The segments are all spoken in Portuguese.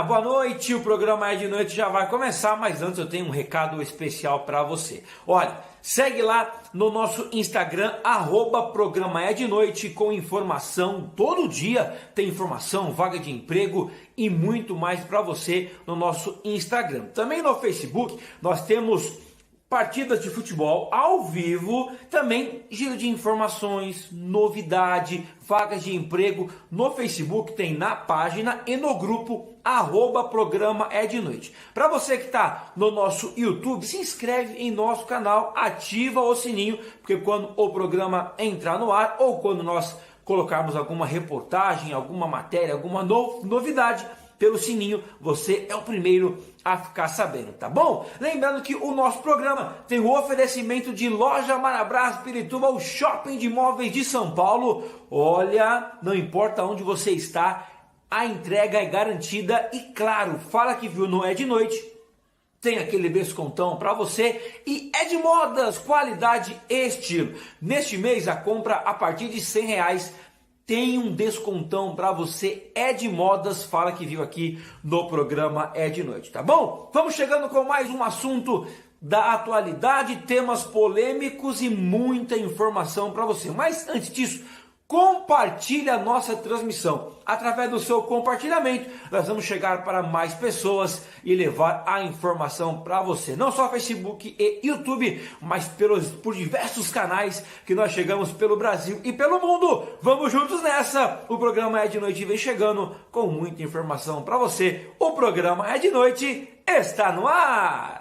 boa noite. O programa É de Noite já vai começar, mas antes eu tenho um recado especial para você. Olha, segue lá no nosso Instagram, @programa É de Noite, com informação. Todo dia tem informação, vaga de emprego e muito mais para você no nosso Instagram. Também no Facebook nós temos partidas de futebol ao vivo, também giro de informações, novidade, vagas de emprego. No Facebook tem na página e no grupo @programa É de Noite. Para você que está no nosso YouTube, se inscreve em nosso canal, ativa o sininho, porque quando o programa entrar no ar ou quando nós colocarmos alguma reportagem, alguma matéria, alguma novidade, pelo sininho, você é o primeiro a ficar sabendo, tá bom? Lembrando que o nosso programa tem o oferecimento de Loja Marabras Pirituba, o shopping de imóveis de São Paulo. Olha, não importa onde você está, a entrega é garantida e, claro, fala que viu no É de Noite, tem aquele descontão para você. E é de modas, qualidade e estilo. Neste mês, a compra a partir de R$100 tem um descontão para você. É de modas, fala que viu aqui no programa É de Noite, tá bom? Vamos chegando com mais um assunto da atualidade, temas polêmicos e muita informação para você. Mas antes disso, compartilhe a nossa transmissão. Através do seu compartilhamento, nós vamos chegar para mais pessoas e levar a informação para você. Não só Facebook e YouTube, mas por diversos canais que nós chegamos pelo Brasil e pelo mundo. Vamos juntos nessa! O programa É de Noite vem chegando com muita informação para você. O programa É de Noite está no ar!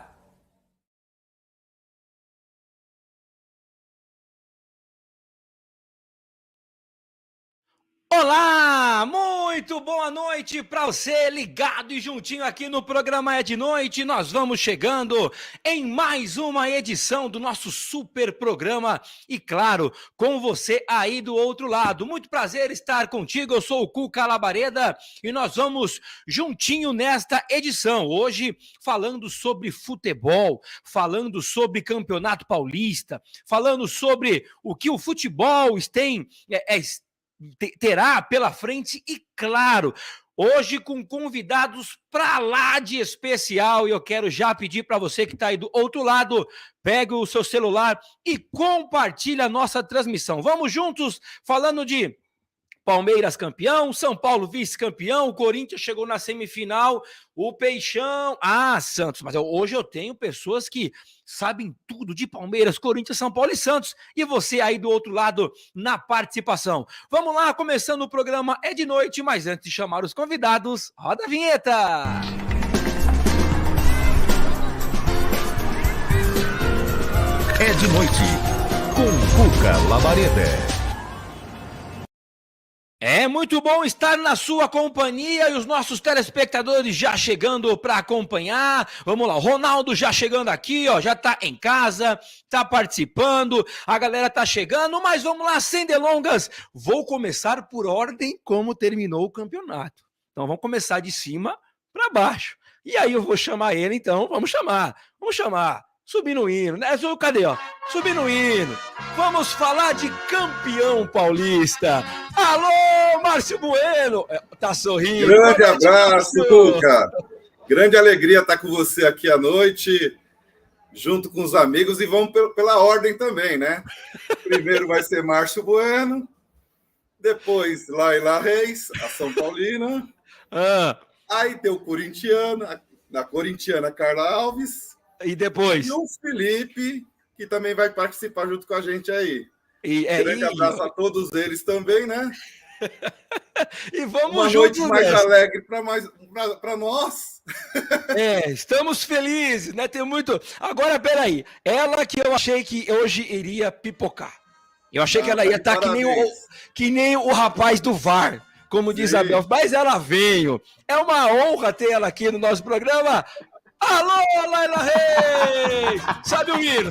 Olá, muito boa noite para você ligado e juntinho aqui no programa É de Noite. Nós vamos chegando em mais uma edição do nosso super programa e, claro, com você aí do outro lado. Muito prazer estar contigo, eu sou o Cuca Labareda e nós vamos juntinho nesta edição. Hoje falando sobre futebol, falando sobre Campeonato Paulista, falando sobre o que o futebol terá pela frente e, claro, hoje com convidados para lá de especial. E eu quero já pedir para você que está aí do outro lado, pegue o seu celular e compartilhe a nossa transmissão. Vamos juntos falando de Palmeiras campeão, São Paulo vice-campeão, o Corinthians chegou na semifinal, o Peixão... Santos, mas hoje eu tenho pessoas que sabem tudo de Palmeiras, Corinthians, São Paulo e Santos. E você aí do outro lado na participação. Vamos lá, começando o programa É de Noite, mas antes de chamar os convidados, roda a vinheta! É de Noite, com Cuca Labareda. É muito bom estar na sua companhia e os nossos telespectadores já chegando para acompanhar. Vamos lá, o Ronaldo já chegando aqui, ó, já tá em casa, tá participando, a galera tá chegando, mas vamos lá, sem delongas, vou começar por ordem como terminou o campeonato. Então vamos começar de cima para baixo. E aí eu vou chamar ele, então, vamos chamar. Subindo o hino, né? Cadê, ó? Subindo o hino. Vamos falar de campeão paulista. Alô, Márcio Bueno. Tá sorrindo. Grande abraço, Cuca. Grande alegria estar com você aqui à noite, junto com os amigos. E vamos pela ordem também, né? Primeiro vai ser Márcio Bueno, depois Laila Reis, a São Paulina. Aí tem o corintiano, a corintiana Carla Alves. E depois? E o Felipe, que também vai participar junto com a gente aí. Grande abraço a todos eles também, né? E vamos uma juntos noite mais alegre para nós. Estamos felizes, né? Tem muito... Agora, peraí. Ela que eu achei que hoje iria pipocar. Eu achei que ela ia estar que nem o rapaz do VAR, como diz a Bel. Mas ela veio. É uma honra ter ela aqui no nosso programa. Alô, Laila Reis! Sabe o hino,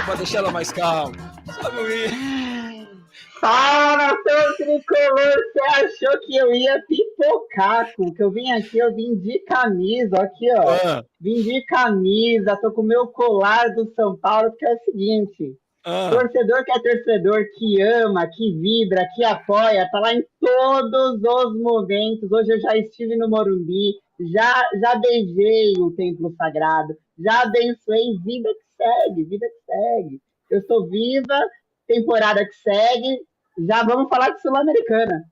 para deixar ela mais calma. Sabe o hino. Fala, seu tricolor, você achou que eu ia pipocar, que eu vim aqui, eu vim de camisa, aqui, ó. Vim de camisa, tô com o meu colar do São Paulo, porque é o seguinte, Torcedor que é torcedor, que ama, que vibra, que apoia, tá lá em todos os momentos. Hoje eu já estive no Morumbi, já beijei o templo sagrado, já abençoei, vida que segue, vida que segue. Eu estou viva, temporada que segue, já vamos falar de Sul-Americana.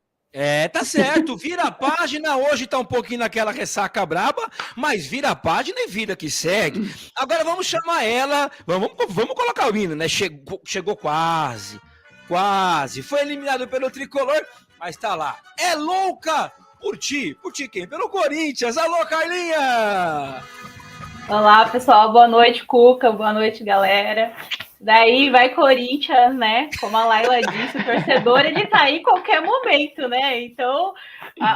Tá certo, vira a página, hoje tá um pouquinho naquela ressaca braba, mas vira a página e vida que segue. Agora vamos chamar ela, vamos colocar o hino, né? Chegou quase, foi eliminado pelo Tricolor, mas tá lá. É louca por ti quem? Pelo Corinthians, alô Carlinha! Olá pessoal, boa noite Cuca, boa noite galera. Daí vai Corinthians, né? Como a Laila disse, o torcedor ele tá aí em qualquer momento, né? Então,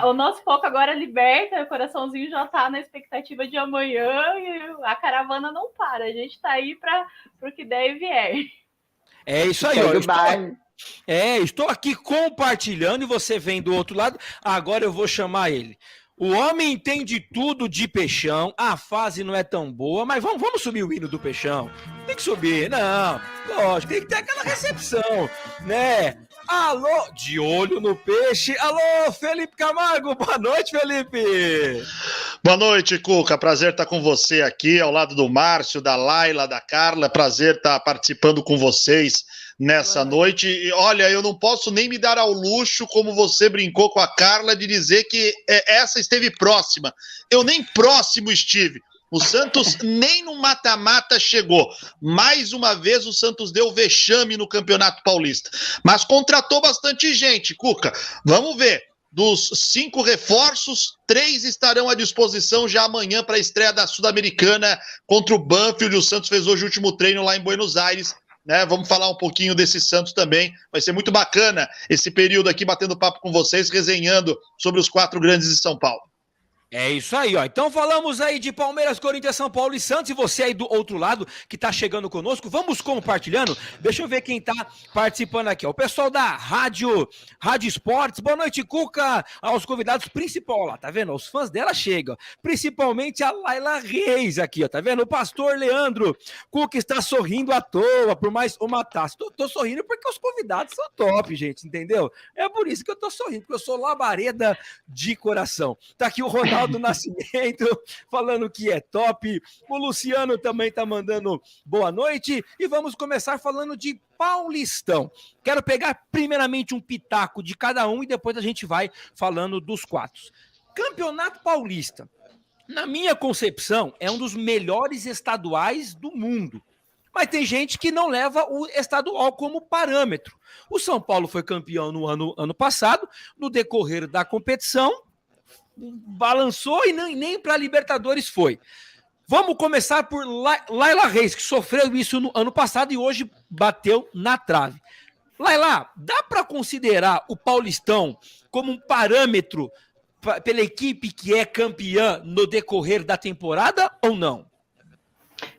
o nosso foco agora liberta, o coraçãozinho já tá na expectativa de amanhã e a caravana não para. A gente tá aí para o que der e vier. É isso aí, ó. Estou aqui compartilhando e você vem do outro lado. Agora eu vou chamar ele. O homem entende tudo de Peixão, a fase não é tão boa, mas vamos subir o hino do Peixão. Tem que subir, não, lógico, tem que ter aquela recepção, né? Alô, de olho no peixe, alô, Felipe Camargo, boa noite, Felipe! Boa noite, Cuca, prazer estar com você aqui, ao lado do Márcio, da Laila, da Carla, prazer estar participando com vocês nessa noite. E olha, eu não posso nem me dar ao luxo, como você brincou com a Carla, de dizer que essa esteve próxima. Eu nem próximo estive. O Santos nem no mata-mata chegou. Mais uma vez o Santos deu vexame no Campeonato Paulista. Mas contratou bastante gente, Cuca. Vamos ver. Dos 5 reforços, 3 estarão à disposição já amanhã para a estreia da Sul-Americana contra o Banfield. O Santos fez hoje o último treino lá em Buenos Aires. Né, vamos falar um pouquinho desse Santos também. Vai ser muito bacana esse período aqui, batendo papo com vocês, resenhando sobre os 4 grandes de São Paulo. É isso aí, ó. Então falamos aí de Palmeiras, Corinthians, São Paulo e Santos. E você aí do outro lado que tá chegando conosco, vamos compartilhando. Deixa eu ver quem tá participando aqui, ó. O pessoal da Rádio Esportes. Boa noite, Cuca. Aos convidados principal lá, tá vendo? Os fãs dela chegam. Principalmente a Laila Reis aqui, ó. Tá vendo? O pastor Leandro. Cuca está sorrindo à toa por mais uma taça. Tô sorrindo porque os convidados são top, gente, entendeu? É por isso que eu tô sorrindo, porque eu sou labareda de coração. Tá aqui o Ronaldo do Nascimento falando que é top, o Luciano também tá mandando boa noite e vamos começar falando de Paulistão. Quero pegar primeiramente um pitaco de cada um e depois a gente vai falando dos 4. Campeonato Paulista, na minha concepção, é um dos melhores estaduais do mundo. Mas tem gente que não leva o estadual como parâmetro. O São Paulo foi campeão no ano passado, no decorrer da competição, balançou e nem para Libertadores foi. Vamos começar por Laila Reis, que sofreu isso no ano passado e hoje bateu na trave. Laila, dá para considerar o Paulistão como um parâmetro pela equipe que é campeã no decorrer da temporada ou não?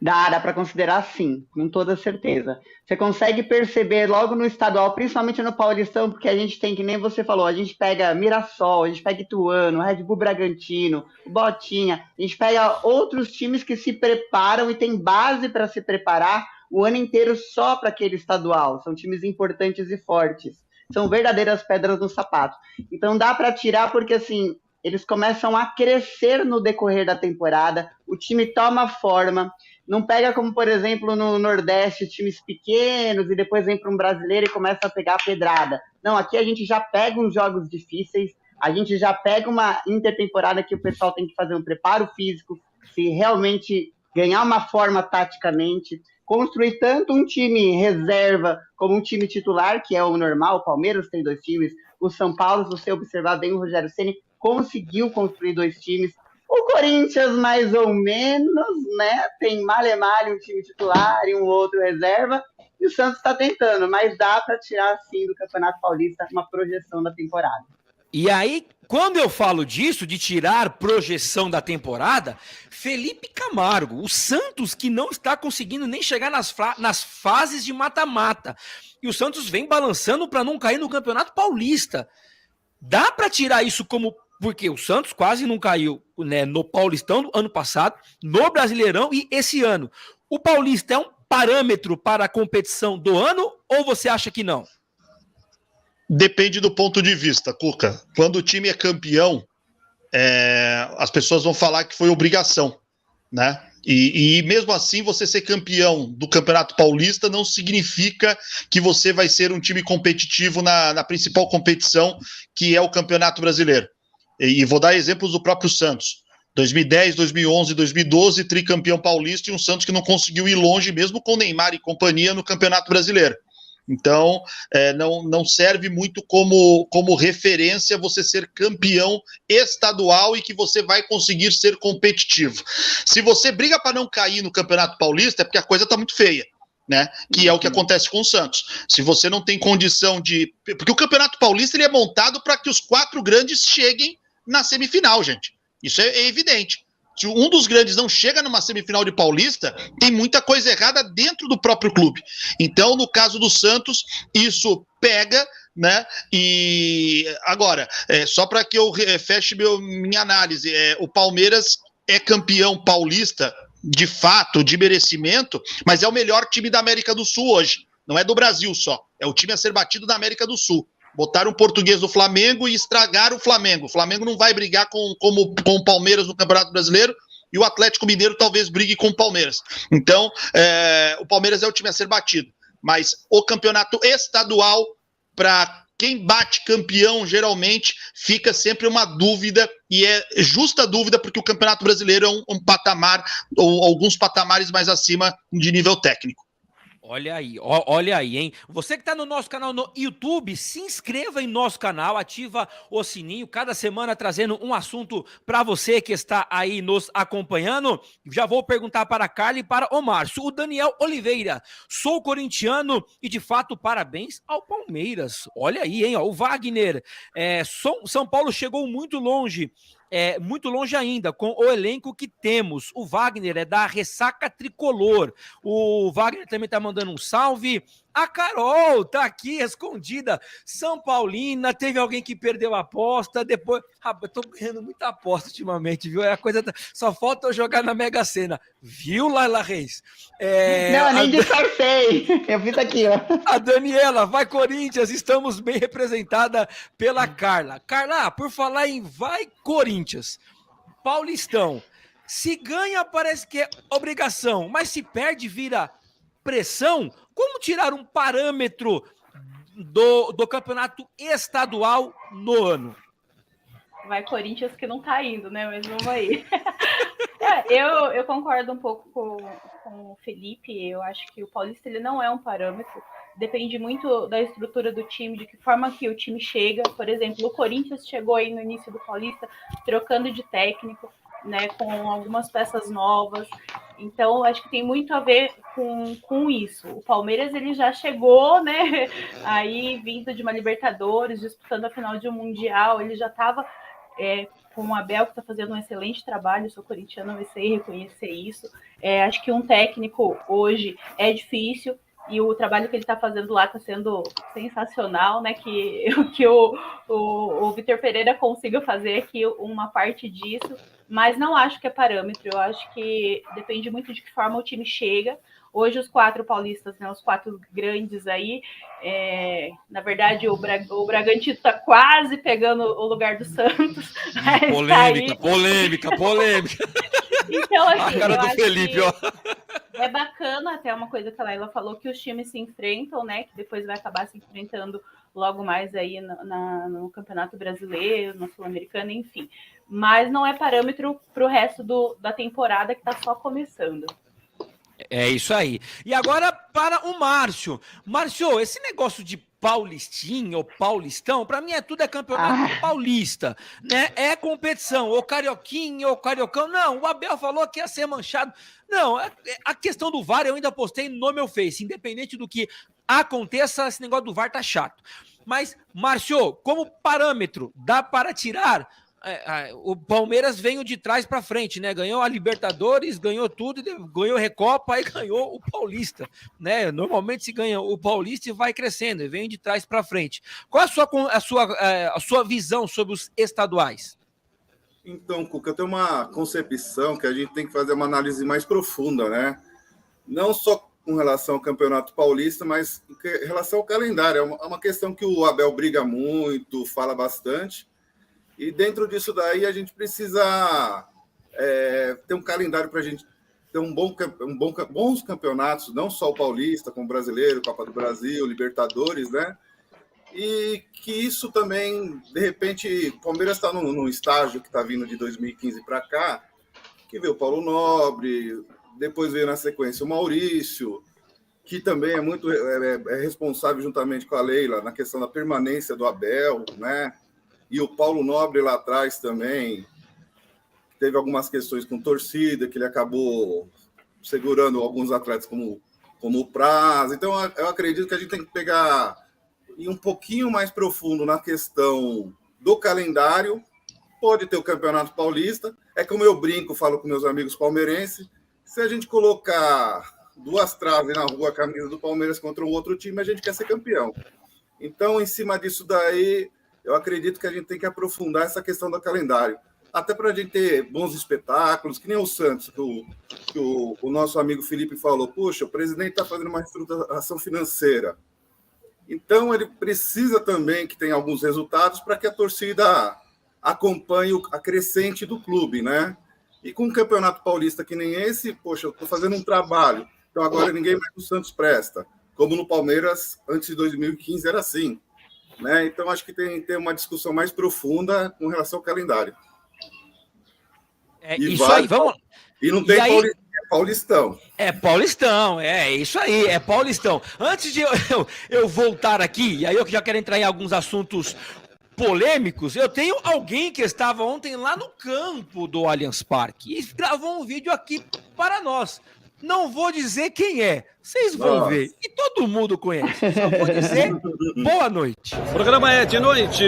Dá para considerar sim, com toda certeza. Você consegue perceber logo no estadual, principalmente no Paulistão, porque a gente tem, que nem você falou, a gente pega Mirassol, a gente pega Ituano, Red Bull Bragantino, Botinha, a gente pega outros times que se preparam e tem base para se preparar o ano inteiro só para aquele estadual. São times importantes e fortes. São verdadeiras pedras no sapato. Então dá para tirar porque, assim, eles começam a crescer no decorrer da temporada, o time toma forma, não pega como, por exemplo, no Nordeste, times pequenos e depois vem para um brasileiro e começa a pegar a pedrada. Não, aqui a gente já pega uns jogos difíceis, a gente já pega uma intertemporada que o pessoal tem que fazer um preparo físico, se realmente ganhar uma forma taticamente, construir tanto um time reserva como um time titular, que é o normal. O Palmeiras tem 2 times, o São Paulo, se você observar bem o Rogério Ceni, conseguiu construir 2 times. O Corinthians, mais ou menos, né? Tem male-male um time titular e um outro reserva. E o Santos está tentando, mas dá para tirar, sim, do Campeonato Paulista uma projeção da temporada. E aí, quando eu falo disso, de tirar projeção da temporada, Felipe Camargo, o Santos que não está conseguindo nem chegar nas fases de mata-mata. E o Santos vem balançando para não cair no Campeonato Paulista. Dá para tirar isso como... Porque o Santos quase não caiu, né, no Paulistão do ano passado, no Brasileirão e esse ano. O Paulista é um parâmetro para a competição do ano, ou você acha que não? Depende do ponto de vista, Cuca. Quando o time é campeão, as pessoas vão falar que foi obrigação, né? E mesmo assim, você ser campeão do Campeonato Paulista não significa que você vai ser um time competitivo na principal competição, que é o Campeonato Brasileiro. E vou dar exemplos do próprio Santos. 2010, 2011, 2012, tricampeão paulista, e um Santos que não conseguiu ir longe, mesmo com Neymar e companhia, no Campeonato Brasileiro. Então, não serve muito como referência você ser campeão estadual e que você vai conseguir ser competitivo. Se você briga para não cair no Campeonato Paulista, é porque a coisa está muito feia, né? Que é o que acontece com o Santos. Se você não tem condição de... Porque o Campeonato Paulista ele é montado para que os 4 grandes cheguem na semifinal, gente. Isso é evidente. Se um dos grandes não chega numa semifinal de Paulista, tem muita coisa errada dentro do próprio clube. Então, no caso do Santos, isso pega, né? E agora, só para que eu feche minha análise, o Palmeiras é campeão paulista, de fato, de merecimento, mas é o melhor time da América do Sul hoje. Não é do Brasil só, é o time a ser batido da América do Sul. Botaram o português do Flamengo e estragaram o Flamengo. O Flamengo não vai brigar com o Palmeiras no Campeonato Brasileiro, e o Atlético Mineiro talvez brigue com o Palmeiras. Então, o Palmeiras é o time a ser batido. Mas o campeonato estadual, para quem bate campeão, geralmente, fica sempre uma dúvida, e é justa dúvida, porque o Campeonato Brasileiro é um patamar, ou alguns patamares mais acima de nível técnico. Olha aí, hein? Você que está no nosso canal no YouTube, se inscreva em nosso canal, ativa o sininho, cada semana trazendo um assunto para você que está aí nos acompanhando. Já vou perguntar para a Carla e para o Márcio. O Daniel Oliveira, sou corintiano e de fato parabéns ao Palmeiras. Olha aí, hein? O Wagner, São Paulo chegou muito longe ainda com o elenco que temos. O Wagner é da Ressaca Tricolor. O Wagner também tá mandando um salve. A Carol tá aqui escondida. São Paulina, teve alguém que perdeu a aposta, depois... eu tô ganhando muita aposta ultimamente, viu? A coisa só falta eu jogar na Mega Sena. Viu, Laila Reis? Não, nem disfarcei. Eu fiz aqui, ó. A Daniela, vai Corinthians, estamos bem representada pela Carla. Carla, por falar em vai Corinthians, Paulistão, se ganha parece que é obrigação, mas se perde vira pressão. Como tirar um parâmetro do campeonato estadual no ano? Vai Corinthians que não tá indo, né? Mas vamos aí. Eu concordo um pouco com o Felipe. Eu acho que o Paulista ele não é um parâmetro. Depende muito da estrutura do time, de que forma que o time chega. Por exemplo, o Corinthians chegou aí no início do Paulista trocando de técnico, né, com algumas peças novas. Então, acho que tem muito a ver com isso. O Palmeiras ele já chegou, né, aí vindo de uma Libertadores, disputando a final de um Mundial. Ele já estava com o Abel, que está fazendo um excelente trabalho. Eu sou corintiano, eu sei reconhecer isso. Acho que um técnico hoje é difícil, e o trabalho que ele está fazendo lá está sendo sensacional, né? Que o Vitor Pereira consiga fazer aqui uma parte disso, mas não acho que é parâmetro. Eu acho que depende muito de que forma o time chega. Hoje os 4 paulistas, né, os 4 grandes aí, na verdade o Bragantino está quase pegando o lugar do Santos. Polêmica. Então, assim, a cara do Felipe, ó. É bacana, até uma coisa que a Laila falou, que os times se enfrentam, né? Que depois vai acabar se enfrentando logo mais aí no Campeonato Brasileiro, no Sul-Americano, enfim. Mas não é parâmetro para o resto da temporada, que está só começando. É isso aí. E agora para o Márcio. Márcio, esse negócio de Paulistinho ou Paulistão, para mim tudo é campeonato paulista, né? É competição, ou carioquinho, ou cariocão. Não, o Abel falou que ia ser manchado. Não, a questão do VAR eu ainda postei no meu Face. Independente do que aconteça, esse negócio do VAR tá chato. Mas, Márcio, como parâmetro, dá para tirar... o Palmeiras veio de trás para frente, né? Ganhou a Libertadores, ganhou tudo, ganhou a Recopa e ganhou o Paulista, né? Normalmente se ganha o Paulista e vai crescendo, e vem de trás para frente. Qual a sua visão sobre os estaduais? Então, Cuca, eu tenho uma concepção que a gente tem que fazer uma análise mais profunda, né? Não só com relação ao Campeonato Paulista, mas em relação ao calendário. É uma questão que o Abel briga muito, fala bastante, e dentro disso daí a gente precisa ter um calendário para a gente ter bons campeonatos, não só o Paulista, como o Brasileiro, Copa do Brasil, Libertadores, né? E que isso também, de repente, o Palmeiras está num estágio que está vindo de 2015 para cá, que veio o Paulo Nobre, depois veio na sequência o Maurício, que também é muito responsável juntamente com a Leila na questão da permanência do Abel, né? E o Paulo Nobre lá atrás também teve algumas questões com torcida, que ele acabou segurando alguns atletas como o Praz. Então, eu acredito que a gente tem que pegar e um pouquinho mais profundo na questão do calendário. Pode ter o Campeonato Paulista. É como eu brinco, falo com meus amigos palmeirenses, se a gente colocar 2 traves na rua, a camisa do Palmeiras contra um outro time, a gente quer ser campeão. Então, em cima disso daí, eu acredito que a gente tem que aprofundar essa questão do calendário. Até para a gente ter bons espetáculos, que nem o Santos, que o nosso amigo Felipe falou, puxa, o presidente está fazendo uma estruturação financeira. Então, ele precisa também que tenha alguns resultados para que a torcida acompanhe a crescente do clube, né? E com um Campeonato Paulista que nem esse, poxa, eu estou fazendo um trabalho, então agora ninguém mais do Santos presta. Como no Palmeiras, antes de 2015, era assim, né? Então, acho que tem que ter uma discussão mais profunda com relação ao calendário. Isso aí, vamos. E não tem aí... Paulistão. É Paulistão, isso aí, é Paulistão. Antes de eu voltar aqui, e aí eu já quero entrar em alguns assuntos polêmicos, eu tenho alguém que estava ontem lá no campo do Allianz Parque e gravou um vídeo aqui para nós. Não vou dizer quem é, vocês vão ver. E todo mundo conhece. Só vou dizer boa noite. O programa é de noite.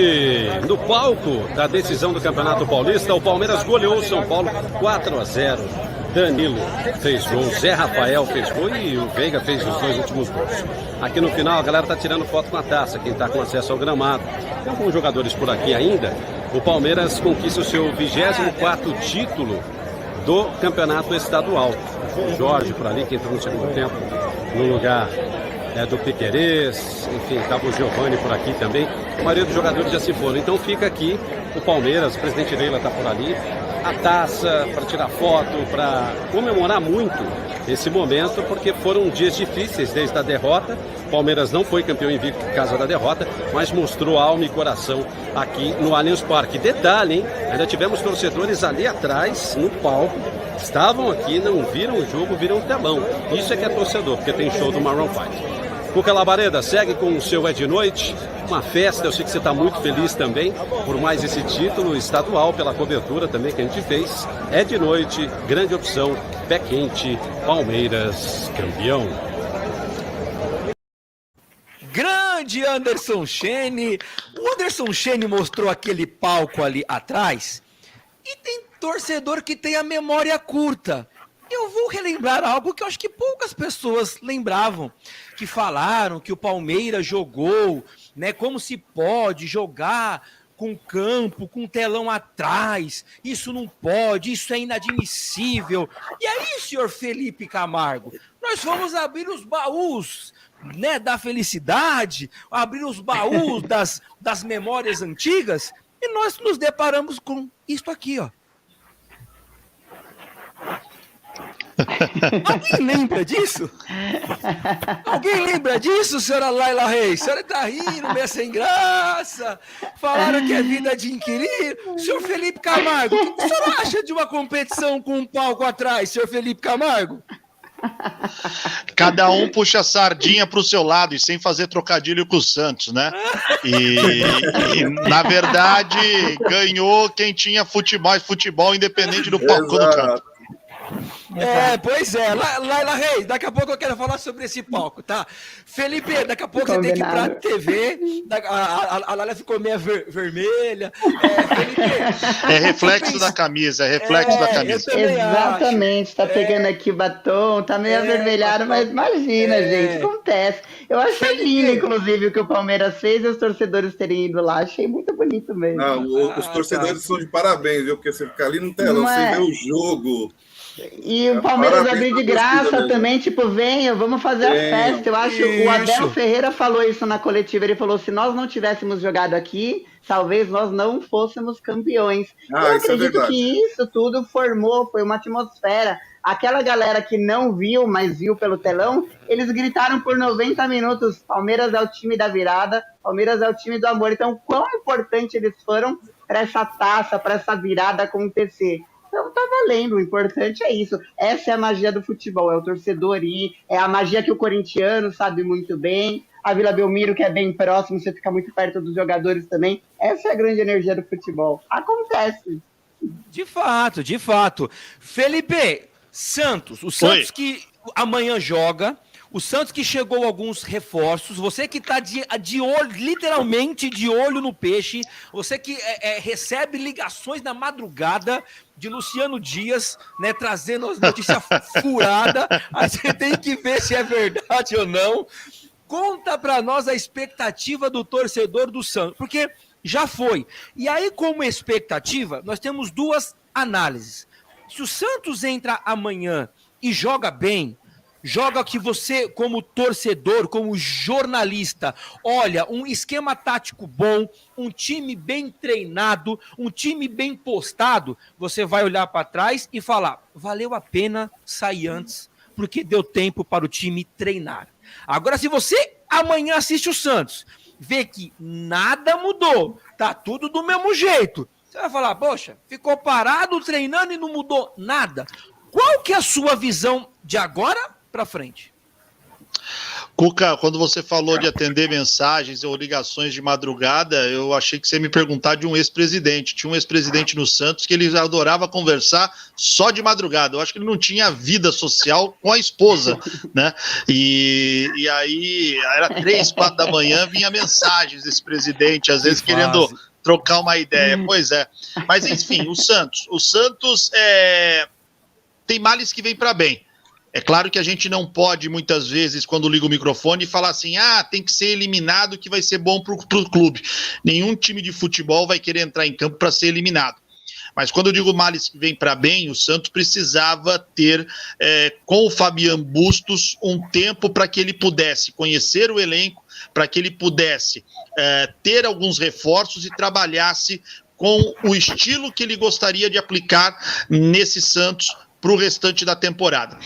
No palco da decisão do Campeonato Paulista, o Palmeiras goleou o São Paulo 4-0. Danilo fez gol, Zé Rafael fez gol e o Veiga fez os 2 últimos gols. Aqui no final a galera tá tirando foto com a taça, quem tá com acesso ao gramado. Tem alguns jogadores por aqui ainda. O Palmeiras conquista o seu 24º título do Campeonato Estadual. O Jorge por ali, que entrou no segundo tempo no lugar do Piquerez, enfim, estava o Giovani por aqui também. A maioria dos jogadores já se foram. Então fica aqui o Palmeiras, o presidente Leila está por ali, a taça para tirar foto, para comemorar muito esse momento, porque foram dias difíceis desde a derrota. O Palmeiras não foi campeão invicto por causa da derrota, mas mostrou alma e coração aqui no Allianz Parque. Detalhe, hein? Ainda tivemos torcedores ali atrás, no palco, estavam aqui, não viram o jogo, viram o telão. Isso é que é torcedor, porque tem show do Maroon 5. Cuca Labareda segue com o seu É de Noite, uma festa, eu sei que você está muito feliz também por mais esse título estadual, pela cobertura também que a gente fez. É de Noite, grande opção, pé quente, Palmeiras campeão. Grande Anderson Chene. O Anderson Chene mostrou aquele palco ali atrás e tem torcedor que tem a memória curta. Eu vou relembrar algo que eu acho que poucas pessoas lembravam, que falaram que o Palmeiras jogou, né? Como se pode jogar com campo, com telão atrás, isso não pode, isso é inadmissível. E aí, senhor Felipe Camargo, nós vamos abrir os baús, né, da felicidade, abrir os baús das memórias antigas, e nós nos deparamos com isto aqui, ó. Alguém lembra disso? Alguém lembra disso, senhora Laila Reis? A senhora tá rindo, meio sem graça. Falaram que é vida de inquilino. Senhor Felipe Camargo, o que o senhor acha de uma competição com um palco atrás, senhor Felipe Camargo? Cada um puxa a sardinha pro seu lado e sem fazer trocadilho com o Santos, né? E na verdade, ganhou quem tinha futebol independente do palco do campo. Pois é, Laila Reis, daqui a pouco eu quero falar sobre esse palco, tá? Felipe, daqui a pouco você tem que ir pra TV, a Laila ficou meio vermelha. Felipe, é reflexo da camisa, é reflexo da camisa. Exatamente, tá pegando aqui o batom, tá meio avermelhado, mas imagina, gente, acontece. Eu achei lindo, inclusive, o que o Palmeiras fez e os torcedores terem ido lá, achei muito bonito mesmo. Não, os torcedores são de parabéns, viu? Porque você ficar ali no telão, você vê o jogo. E o Palmeiras abriu de graça também, tipo, venha, vamos fazer a festa. Eu acho que o Abel Ferreira falou isso na coletiva. Ele falou: se nós não tivéssemos jogado aqui, talvez nós não fôssemos campeões. Eu acredito que isso tudo formou, foi uma atmosfera. Aquela galera que não viu, mas viu pelo telão, eles gritaram por 90 minutos: Palmeiras é o time da virada, Palmeiras é o time do amor. Então, quão importante eles foram para essa taça, para essa virada acontecer. Então tá valendo, o importante é isso. Essa é a magia do futebol, é o torcedor ir, é a magia que o corintiano sabe muito bem, a Vila Belmiro, que é bem próximo, você fica muito perto dos jogadores também. Essa é a grande energia do futebol. Acontece. De fato, de fato. Felipe, Santos, o Santos que amanhã joga, o Santos que chegou alguns reforços, você que está de olho, literalmente de olho no peixe, você que recebe ligações na madrugada de Luciano Dias, né, trazendo as notícias furadas, aí você tem que ver se é verdade ou não. Conta para nós a expectativa do torcedor do Santos, porque já foi. E aí, como expectativa, nós temos duas análises. Se o Santos entra amanhã e joga bem, joga que você, como torcedor, como jornalista, olha, um esquema tático bom, um time bem treinado, um time bem postado, você vai olhar para trás e falar: valeu a pena sair antes, porque deu tempo para o time treinar. Agora, se você amanhã assiste o Santos, vê que nada mudou, tá tudo do mesmo jeito, você vai falar: poxa, ficou parado treinando e não mudou nada. Qual que é a sua visão de agora para frente? Cuca, quando você falou de atender mensagens ou ligações de madrugada, eu achei que você ia me perguntar de um ex-presidente. Tinha um ex-presidente no Santos que ele adorava conversar só de madrugada. Eu acho que ele não tinha vida social com a esposa, né? E aí, era 3, 4 da manhã, vinha mensagens desse presidente, às vezes querendo trocar uma ideia. Pois é. Mas, enfim, o Santos tem males que vêm para bem. É claro que a gente não pode, muitas vezes, quando liga o microfone, falar assim: tem que ser eliminado que vai ser bom para o clube. Nenhum time de futebol vai querer entrar em campo para ser eliminado. Mas quando eu digo males que vem para bem, o Santos precisava ter, com o Fabian Bustos, um tempo para que ele pudesse conhecer o elenco, para que ele pudesse ter alguns reforços e trabalhasse com o estilo que ele gostaria de aplicar nesse Santos para o restante da temporada.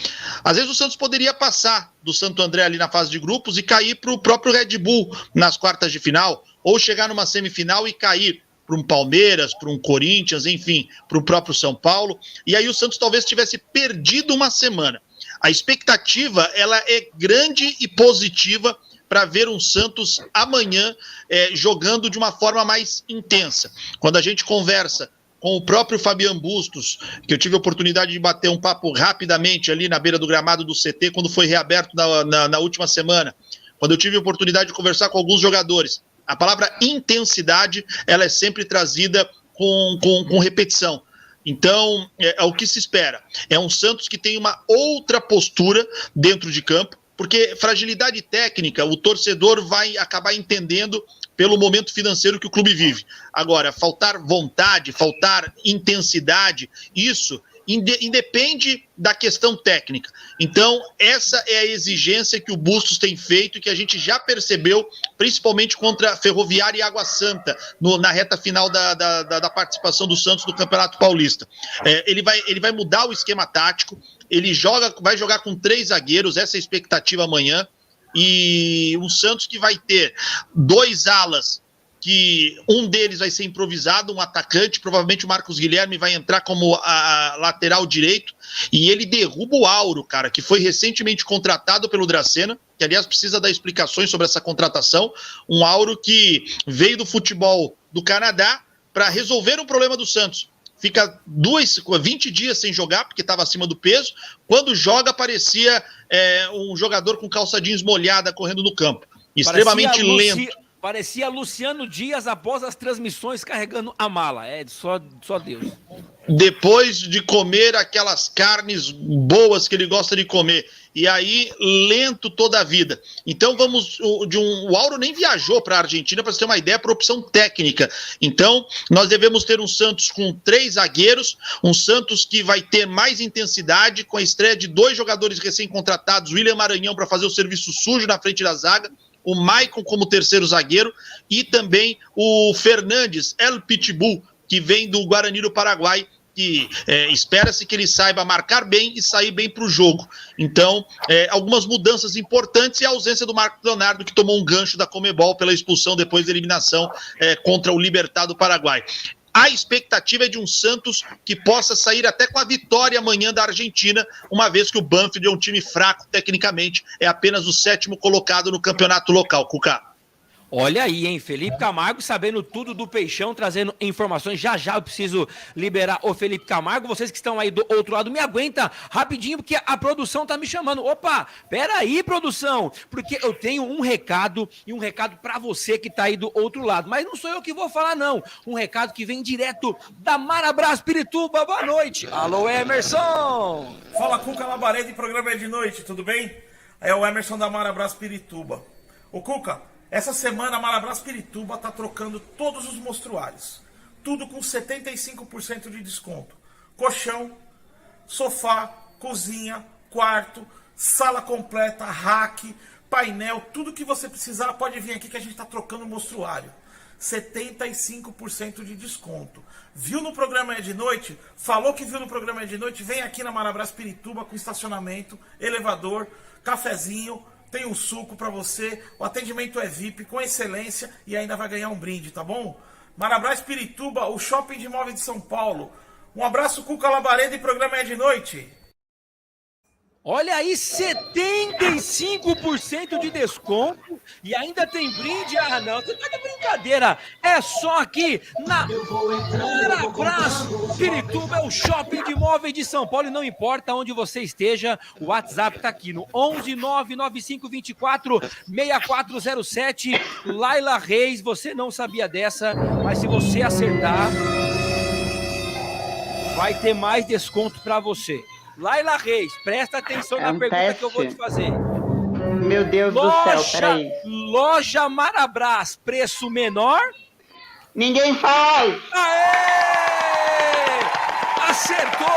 Às vezes o Santos poderia passar do Santo André ali na fase de grupos e cair para o próprio Red Bull nas quartas de final, ou chegar numa semifinal e cair para um Palmeiras, para um Corinthians, enfim, para o próprio São Paulo, e aí o Santos talvez tivesse perdido uma semana. A expectativa, ela é grande e positiva para ver um Santos amanhã jogando de uma forma mais intensa. Quando a gente conversa com o próprio Fabian Bustos, que eu tive a oportunidade de bater um papo rapidamente ali na beira do gramado do CT, quando foi reaberto na última semana, quando eu tive a oportunidade de conversar com alguns jogadores, a palavra intensidade, ela é sempre trazida com repetição. Então, é o que se espera. É um Santos que tem uma outra postura dentro de campo, porque fragilidade técnica, o torcedor vai acabar entendendo pelo momento financeiro que o clube vive. Agora, faltar vontade, faltar intensidade, isso independe da questão técnica. Então, essa é a exigência que o Bustos tem feito e que a gente já percebeu, principalmente contra a Ferroviária e Água Santa, na reta final da participação do Santos no Campeonato Paulista. Ele vai mudar o esquema tático, ele vai jogar com 3 zagueiros, essa é a expectativa amanhã, e o Santos que vai ter 2 alas, que um deles vai ser improvisado, um atacante, provavelmente o Marcos Guilherme vai entrar como a lateral direito, e ele derruba o Auro, cara, que foi recentemente contratado pelo Dracena, que aliás precisa dar explicações sobre essa contratação, um Auro que veio do futebol do Canadá para resolver um problema do Santos. Fica 20 dias sem jogar, porque estava acima do peso. Quando joga, parecia um jogador com calça jeans molhada correndo no campo. Extremamente lento. Parecia Luciano Dias após as transmissões carregando a mala. Só Deus. Depois de comer aquelas carnes boas que ele gosta de comer. e aí lento toda a vida. Então o Auro nem viajou para a Argentina, para você ter uma ideia, por opção técnica. Então nós devemos ter um Santos com 3 zagueiros, um Santos que vai ter mais intensidade, com a estreia de 2 jogadores recém-contratados, William Maranhão para fazer o serviço sujo na frente da zaga, o Maicon como terceiro zagueiro e também o Fernandes, El Pitbull, que vem do Guarani do Paraguai, que espera-se que ele saiba marcar bem e sair bem para o jogo. Então, algumas mudanças importantes e a ausência do Marcos Leonardo, que tomou um gancho da Conmebol pela expulsão depois da eliminação contra o Libertad do Paraguai. A expectativa é de um Santos que possa sair até com a vitória amanhã da Argentina, uma vez que o Banfield é um time fraco tecnicamente, é apenas o 7º colocado no campeonato local, Cuca. Olha aí, hein? Felipe Camargo sabendo tudo do Peixão, trazendo informações. Já eu preciso liberar o Felipe Camargo. Vocês que estão aí do outro lado, me aguenta rapidinho, porque a produção tá me chamando. Opa, peraí, produção, porque eu tenho um recado para você que tá aí do outro lado. Mas não sou eu que vou falar, não. Um recado que vem direto da Marabras Pirituba. Boa noite. Alô, Emerson. Fala, Cuca Labareda, programa é de noite, tudo bem? É o Emerson da Marabras Pirituba. Ô, Cuca, essa semana a Marabras Pirituba está trocando todos os mostruários. Tudo com 75% de desconto. Colchão, sofá, cozinha, quarto, sala completa, rack, painel, tudo que você precisar pode vir aqui que a gente está trocando mostruário. 75% de desconto. Viu no programa É de Noite? Falou que viu no programa É de Noite? Vem aqui na Marabras Pirituba com estacionamento, elevador, cafezinho, tem um suco para você, o atendimento é VIP, com excelência e ainda vai ganhar um brinde, tá bom? Marabras Pirituba, o shopping de imóveis de São Paulo. Um abraço, Cuca Labareda e programa É de Noite. Olha aí, 75% de desconto e ainda tem brinde. Ah, não, você tá de brincadeira. É só aqui na Marabras Pirituba, é o shopping de imóveis de São Paulo. E não importa onde você esteja, o WhatsApp tá aqui no 11995246407. Laila Reis, você não sabia dessa, mas se você acertar, vai ter mais desconto para você. Laila Reis, presta atenção na pergunta que eu vou te fazer. Meu Deus do céu, peraí. Loja Marabras, preço menor? Ninguém faz! Aê! Acertou,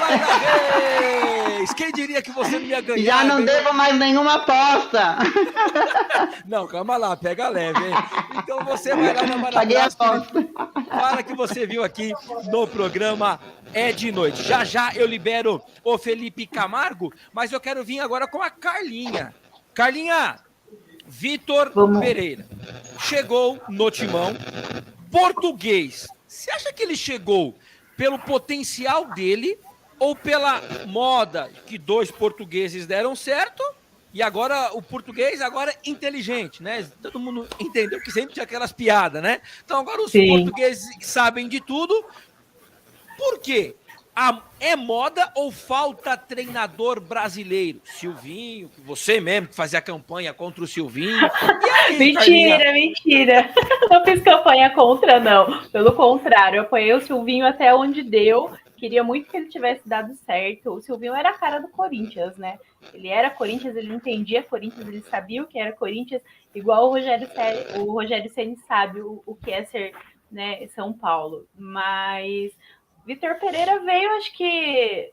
Laila Reis! Quem diria que você não ia ganhar? Já não devo mais nenhuma aposta. Não, calma lá, pega leve, hein? Então você vai lá na Paguei a Marabras, aposta. fala que você viu aqui no programa É de Noite. Já eu libero o Felipe Camargo, mas eu quero vir agora com a Carlinha. Carlinha, Vitor Pereira chegou no timão, português. Você acha que ele chegou pelo potencial dele ou pela moda que 2 portugueses deram certo? E agora o português agora é inteligente, né? Todo mundo entendeu que sempre tinha aquelas piadas, né? Então agora os portugueses sabem de tudo. Por quê? É moda ou falta treinador brasileiro? Silvinho, que você mesmo que fazia campanha contra o Silvinho. Aí, mentira, Carlinha? mentira. Não fiz campanha contra, não. Pelo contrário, eu apoiei o Silvinho até onde deu. Queria muito que ele tivesse dado certo. O Silvinho era a cara do Corinthians, né? Ele era Corinthians, ele entendia Corinthians, ele sabia o que era Corinthians, igual o Rogério Ceni sabe o que é ser, né, São Paulo. Mas Vitor Pereira veio, acho que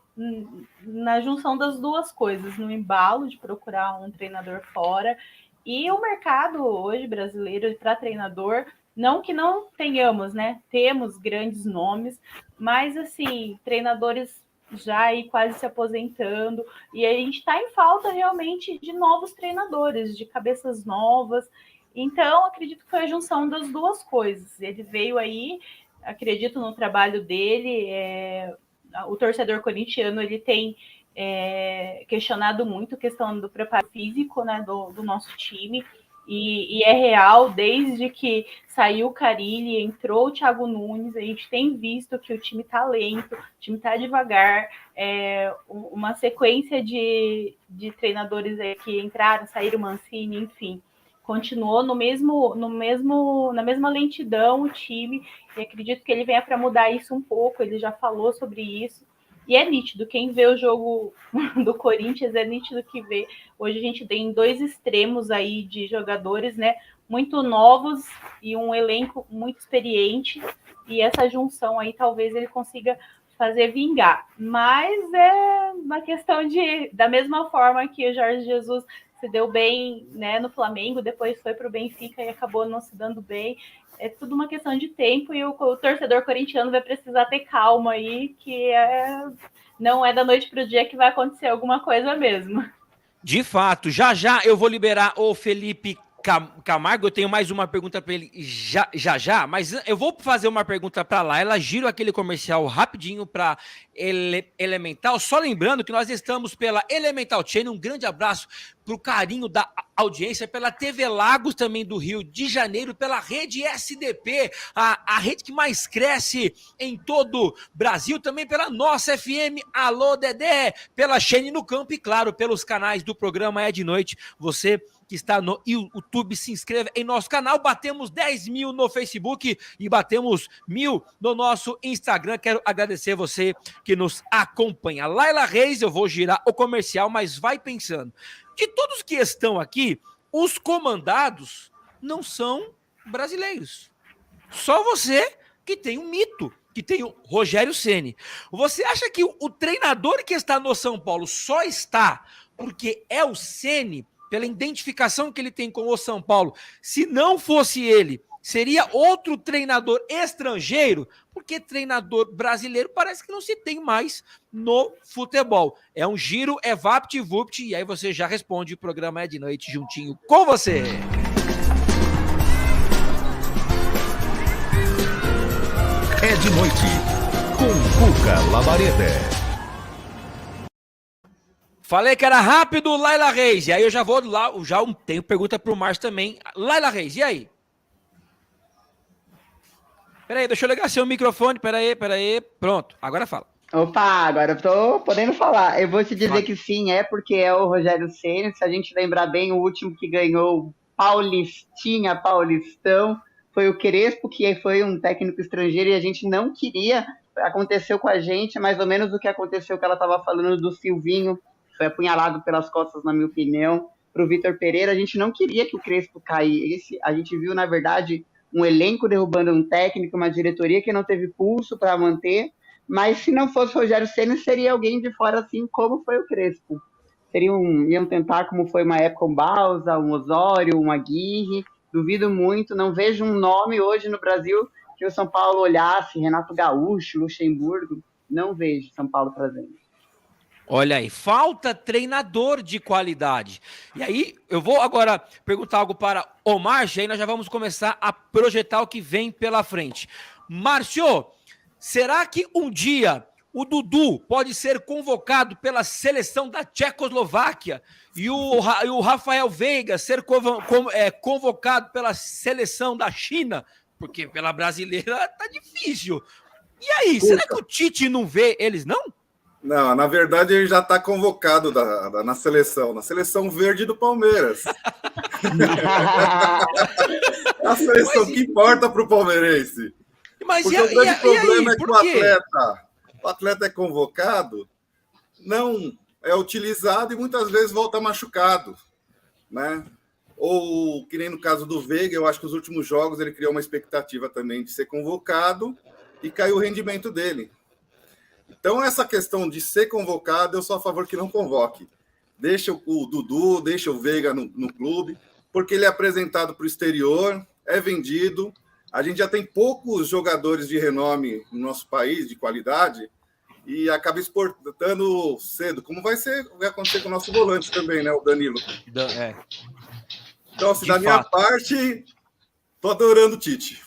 na junção das duas coisas, no embalo de procurar um treinador fora, e o mercado hoje brasileiro para treinador, não que não tenhamos, né? Temos grandes nomes, mas assim, treinadores já aí quase se aposentando, e a gente está em falta realmente de novos treinadores, de cabeças novas. Então, acredito que foi a junção das duas coisas. Ele veio aí, acredito no trabalho dele, o torcedor corintiano ele tem questionado muito a questão do preparo físico, né, do nosso time, e é real, desde que saiu o Carille, entrou o Thiago Nunes, a gente tem visto que o time está lento, o time está devagar, uma sequência de treinadores que entraram, saíram, Mancini, enfim, continuou na mesma lentidão o time, e acredito que ele venha para mudar isso um pouco, ele já falou sobre isso, E é nítido, quem vê o jogo do Corinthians é nítido que vê. Hoje a gente tem 2 extremos aí de jogadores, né? Muito novos e um elenco muito experiente. E essa junção aí talvez ele consiga fazer vingar. Mas é uma questão de, da mesma forma que o Jorge Jesus se deu bem, né, no Flamengo, depois foi para o Benfica e acabou não se dando bem. É tudo uma questão de tempo e o torcedor corintiano vai precisar ter calma aí, que não é da noite para o dia que vai acontecer alguma coisa mesmo. De fato, já eu vou liberar o Felipe Camargo, eu tenho mais uma pergunta para ele já, mas eu vou fazer uma pergunta para lá. Ela gira aquele comercial rapidinho para Elemental, só lembrando que nós estamos pela Elemental Channel, um grande abraço pro carinho da audiência, pela TV Lagos também do Rio de Janeiro, pela rede SDP, a rede que mais cresce em todo o Brasil, também pela nossa FM, Alô Dedé, pela Xene no Campo e claro, pelos canais do programa É de Noite. Você que está no YouTube, se inscreva em nosso canal. Batemos 10 mil no Facebook e batemos 1.000 no nosso Instagram. Quero agradecer você que nos acompanha. Laila Reis, eu vou girar o comercial, mas vai pensando. De todos que estão aqui, os comandados não são brasileiros. Só você que tem um mito, que tem o Rogério Ceni. Você acha que o treinador que está no São Paulo só está porque é o Ceni, pela identificação que ele tem com o São Paulo? Se não fosse ele, seria outro treinador estrangeiro? Porque treinador brasileiro parece que não se tem mais no futebol. É um giro, é vapt-vupt, e aí você já responde. O programa É de Noite juntinho com você. É de Noite, com Cuca Labareda. Falei que era rápido, Laila Reis. E aí eu já vou lá, já tenho pergunta pro Márcio também. Laila Reis, e aí? Peraí, deixa eu ligar seu microfone, peraí. Pronto, agora fala. Opa, agora eu tô podendo falar. Eu vou te dizer que sim, é porque é o Rogério Ceni. Se a gente lembrar bem, o último que ganhou Paulistão, foi o Crespo, que foi um técnico estrangeiro e a gente não queria. Aconteceu com a gente mais ou menos o que aconteceu que ela estava falando do Silvinho, foi apunhalado pelas costas, na minha opinião, para o Vitor Pereira. A gente não queria que o Crespo caísse. A gente viu, na verdade, um elenco derrubando um técnico, uma diretoria que não teve pulso para manter, mas se não fosse o Rogério Ceni, seria alguém de fora, assim como foi o Crespo. Iam tentar, como foi uma época, um Balsa, um Osório, um Aguirre. Duvido muito, não vejo um nome hoje no Brasil que o São Paulo olhasse, Renato Gaúcho, Luxemburgo, não vejo São Paulo trazendo. Olha aí, falta treinador de qualidade. E aí, eu vou agora perguntar algo para o Márcio, aí nós já vamos começar a projetar o que vem pela frente. Márcio, será que um dia o Dudu pode ser convocado pela seleção da Tchecoslováquia e o Rafael Veiga ser convocado pela seleção da China? Porque pela brasileira tá difícil. E aí, será que o Tite não vê eles, não? Não, na verdade ele já está convocado na seleção verde do Palmeiras. A seleção que importa para o palmeirense. Mas porque o grande problema é que o atleta é convocado, não é utilizado e muitas vezes volta machucado, né? Ou, que nem no caso do Veiga, eu acho que os últimos jogos ele criou uma expectativa também de ser convocado e caiu o rendimento dele. Então, essa questão de ser convocado, eu sou a favor que não convoque. Deixa o Dudu, deixa o Veiga no clube, porque ele é apresentado para o exterior, é vendido. A gente já tem poucos jogadores de renome no nosso país, de qualidade, e acaba exportando cedo, como vai acontecer com o nosso volante também, né, o Danilo. Então, assim, da minha parte, tô adorando o Tite.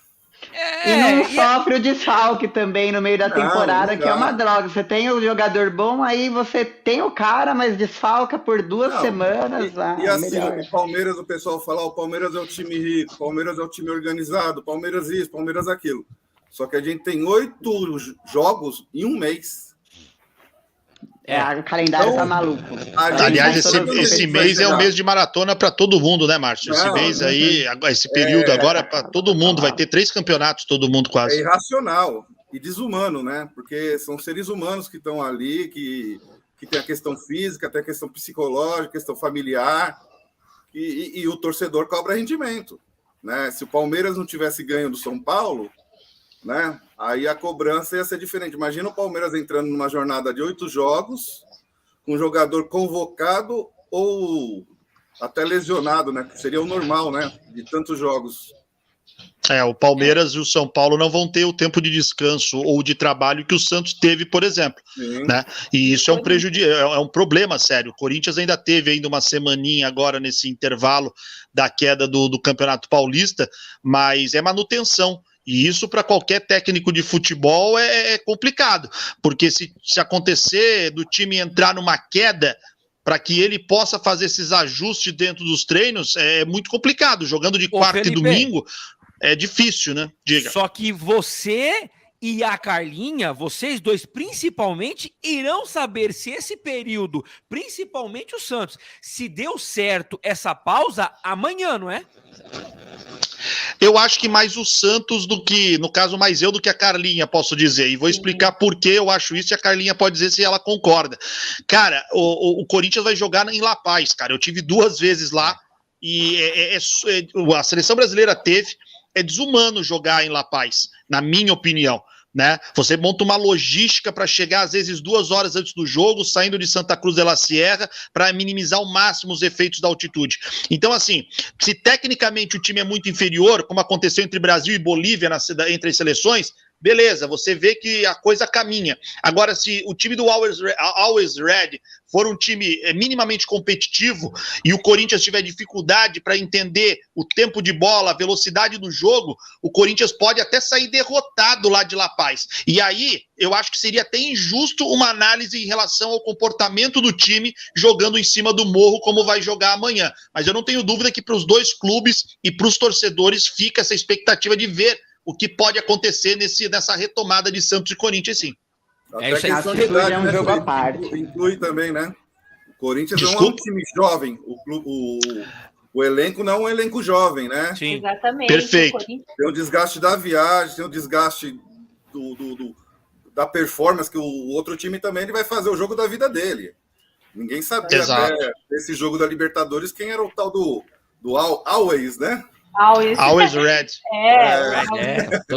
E não sofre o desfalque também no meio da temporada, que é uma droga. Você tem o jogador bom, aí você tem o cara, mas desfalca por 2 semanas. E assim, o Palmeiras, o pessoal fala, o Palmeiras é o time rico, o Palmeiras é o time organizado, o Palmeiras isso, o Palmeiras aquilo. Só que a gente tem 8 jogos em um mês. O calendário tá maluco. Aliás, esse mês é um mês de maratona para todo mundo, né, Márcio? Esse mês aí, esse período agora, para todo mundo, vai ter 3 campeonatos, todo mundo quase. É irracional. e desumano, né? Porque são seres humanos que estão ali, que tem a questão física, tem a questão psicológica, a questão familiar, e o torcedor cobra rendimento, né? Se o Palmeiras não tivesse ganho do São Paulo, né? Aí a cobrança ia ser diferente. Imagina o Palmeiras entrando numa jornada de 8 jogos, com um jogador convocado ou até lesionado, né? Que seria o normal, né? De tantos jogos. O Palmeiras e o São Paulo não vão ter o tempo de descanso ou de trabalho que o Santos teve, por exemplo, né? E isso é um prejuízo, é um problema sério. O Corinthians ainda teve ainda uma semaninha agora nesse intervalo da queda do Campeonato Paulista, mas é manutenção. E isso para qualquer técnico de futebol é complicado, porque se acontecer do time entrar numa queda, para que ele possa fazer esses ajustes dentro dos treinos, é muito complicado. Jogando de quarta e domingo, é difícil, né? Diga. Só que você e a Carlinha, vocês dois principalmente, irão saber se esse período, principalmente o Santos, se deu certo essa pausa amanhã, não é? Eu acho que mais o Santos do que, no caso, mais eu do que a Carlinha, posso dizer. E vou explicar por que eu acho isso e a Carlinha pode dizer se ela concorda. Cara, o Corinthians vai jogar em La Paz, cara. Eu tive 2 vezes lá e a seleção brasileira teve. É desumano jogar em La Paz, na minha opinião, né? Você monta uma logística para chegar às vezes 2 horas antes do jogo, saindo de Santa Cruz de la Sierra, para minimizar ao máximo os efeitos da altitude. Então, assim, se tecnicamente o time é muito inferior, como aconteceu entre Brasil e Bolívia entre as seleções, beleza, você vê que a coisa caminha. Agora, se o time do Always Red for um time minimamente competitivo e o Corinthians tiver dificuldade para entender o tempo de bola, a velocidade do jogo, o Corinthians pode até sair derrotado lá de La Paz. E aí, eu acho que seria até injusto uma análise em relação ao comportamento do time jogando em cima do morro como vai jogar amanhã. Mas eu não tenho dúvida que para os 2 clubes e para os torcedores fica essa expectativa de ver o que pode acontecer nessa retomada de Santos e Corinthians, sim. Até isso aí, é um jogo à parte. Inclui também, né? O Corinthians é um time jovem. O elenco não é um elenco jovem, né? Sim. Exatamente. Perfeito. Tem o desgaste da viagem, tem o desgaste da performance, que o outro time também ele vai fazer o jogo da vida dele. Ninguém sabia até esse jogo da Libertadores quem era o tal do Always, né? Always Red.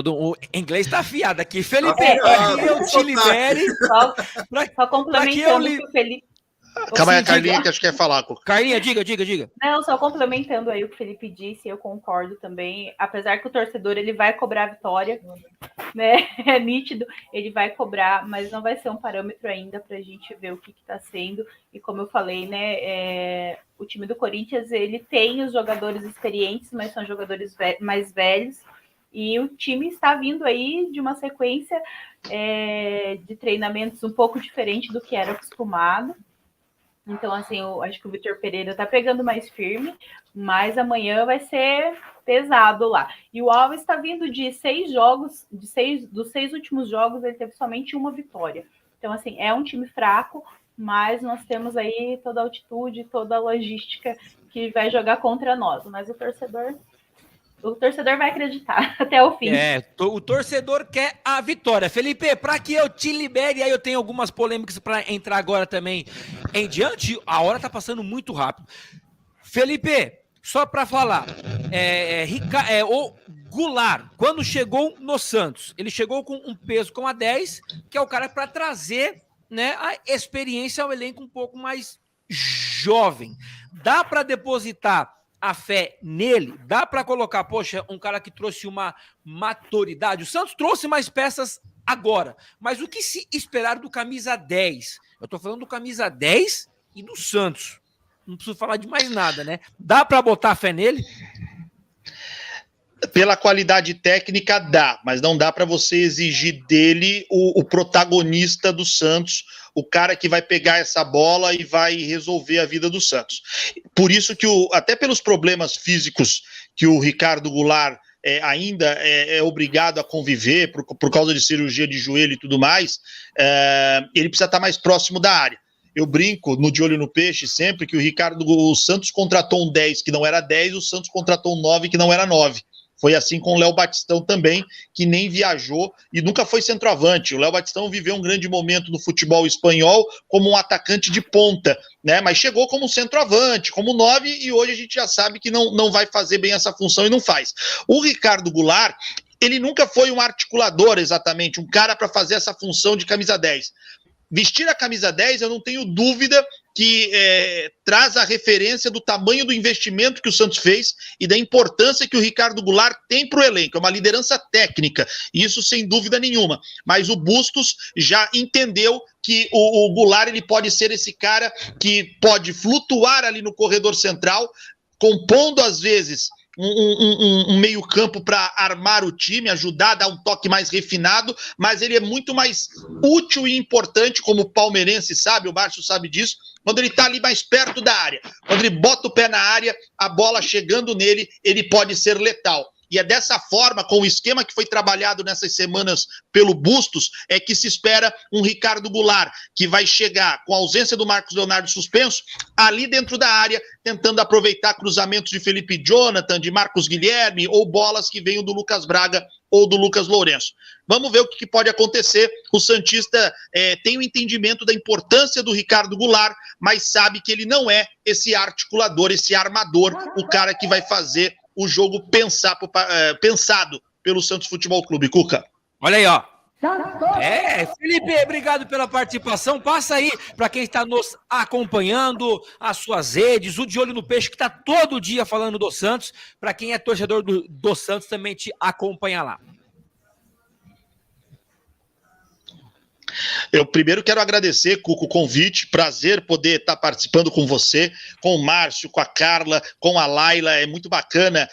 O inglês tá afiado aqui. Felipe, aqui eu te libere. Só complementando o que o Felipe... Calma aí, a Carlinha que acho que quer falar. Carlinha, diga. Não, só complementando aí o que o Felipe disse, eu concordo também. Apesar que o torcedor ele vai cobrar a vitória, né? É nítido, ele vai cobrar, mas não vai ser um parâmetro ainda para a gente ver o que está sendo. E como eu falei, né? O time do Corinthians ele tem os jogadores experientes, mas são jogadores mais velhos. E o time está vindo aí de uma sequência de treinamentos um pouco diferente do que era acostumado. Então, assim, eu acho que o Vitor Pereira tá pegando mais firme, mas amanhã vai ser pesado lá. E o Alves está vindo de 6 jogos, dos 6 últimos jogos, ele teve somente 1 vitória. Então, assim, é um time fraco, mas nós temos aí toda a altitude, toda a logística que vai jogar contra nós. Mas o torcedor vai acreditar até o fim. O torcedor quer a vitória. Felipe, para que eu te libere, aí eu tenho algumas polêmicas para entrar agora também em diante. A hora tá passando muito rápido. Felipe, só para falar, o Goulart, quando chegou no Santos, ele chegou com um peso com a 10, que é o cara para trazer, né, a experiência ao elenco um pouco mais jovem. Dá para depositar a fé nele? Dá para colocar, poxa, um cara que trouxe uma maturidade? O Santos trouxe mais peças agora, mas o que se esperar do camisa 10? Eu tô falando do camisa 10 e do Santos. Não preciso falar de mais nada, né? Dá para botar fé nele? Pela qualidade técnica dá, mas não dá para você exigir dele o protagonista do Santos, o cara que vai pegar essa bola e vai resolver a vida do Santos. Por isso que, até pelos problemas físicos que o Ricardo Goulart ainda é obrigado a conviver, por causa de cirurgia de joelho e tudo mais, ele precisa estar mais próximo da área. Eu brinco no De Olho no Peixe sempre que o Santos contratou um 10 que não era 10, o Santos contratou um 9 que não era 9. Foi assim com o Léo Batistão também, que nem viajou e nunca foi centroavante. O Léo Batistão viveu um grande momento no futebol espanhol como um atacante de ponta, né? Mas chegou como centroavante, como 9, e hoje a gente já sabe que não vai fazer bem essa função e não faz. O Ricardo Goulart, ele nunca foi um articulador exatamente, um cara para fazer essa função de camisa 10. Vestir a camisa 10, eu não tenho dúvida que traz a referência do tamanho do investimento que o Santos fez e da importância que o Ricardo Goulart tem para o elenco. É uma liderança técnica, isso sem dúvida nenhuma. Mas o Bustos já entendeu que o Goulart ele pode ser esse cara que pode flutuar ali no corredor central, compondo às vezes um meio campo para armar o time, ajudar a dar um toque mais refinado, mas ele é muito mais útil e importante, como o palmeirense sabe, o Márcio sabe disso, quando ele está ali mais perto da área. Quando ele bota o pé na área, a bola chegando nele, ele pode ser letal. E é dessa forma, com o esquema que foi trabalhado nessas semanas pelo Bustos, é que se espera um Ricardo Goulart, que vai chegar com a ausência do Marcos Leonardo suspenso, ali dentro da área, tentando aproveitar cruzamentos de Felipe Jonathan, de Marcos Guilherme, ou bolas que venham do Lucas Braga ou do Lucas Lourenço. Vamos ver o que pode acontecer. O santista tem o entendimento da importância do Ricardo Goulart, mas sabe que ele não é esse articulador, esse armador, o cara que vai fazer o jogo pensado pelo Santos Futebol Clube. Cuca. Olha aí, ó. Felipe, obrigado pela participação. Passa aí para quem está nos acompanhando, as suas redes, o De Olho no Peixe, que está todo dia falando do Santos. Para quem é torcedor do Santos, também te acompanha lá. Eu primeiro quero agradecer, Cuco, o convite, prazer poder estar participando com você, com o Márcio, com a Carla, com a Laila, é muito bacana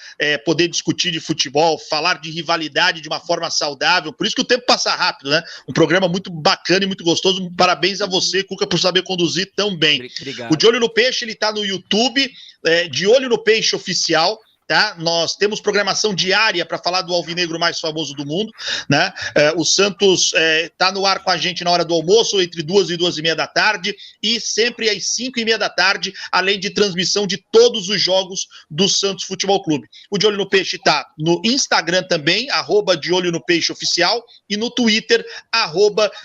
poder discutir de futebol, falar de rivalidade de uma forma saudável, por isso que o tempo passa rápido, né? Um programa muito bacana e muito gostoso, parabéns a você, Cuca, por saber conduzir tão bem. Obrigado. O De Olho no Peixe, ele está no YouTube, De Olho no Peixe Oficial, tá? Nós temos programação diária para falar do alvinegro mais famoso do mundo, né? O Santos está no ar com a gente na hora do almoço, entre 2 e 2:30 da tarde, e sempre às 5:30 da tarde, além de transmissão de todos os jogos do Santos Futebol Clube. O De Olho no Peixe está no Instagram também, @De Olho no Peixe Oficial, e no Twitter,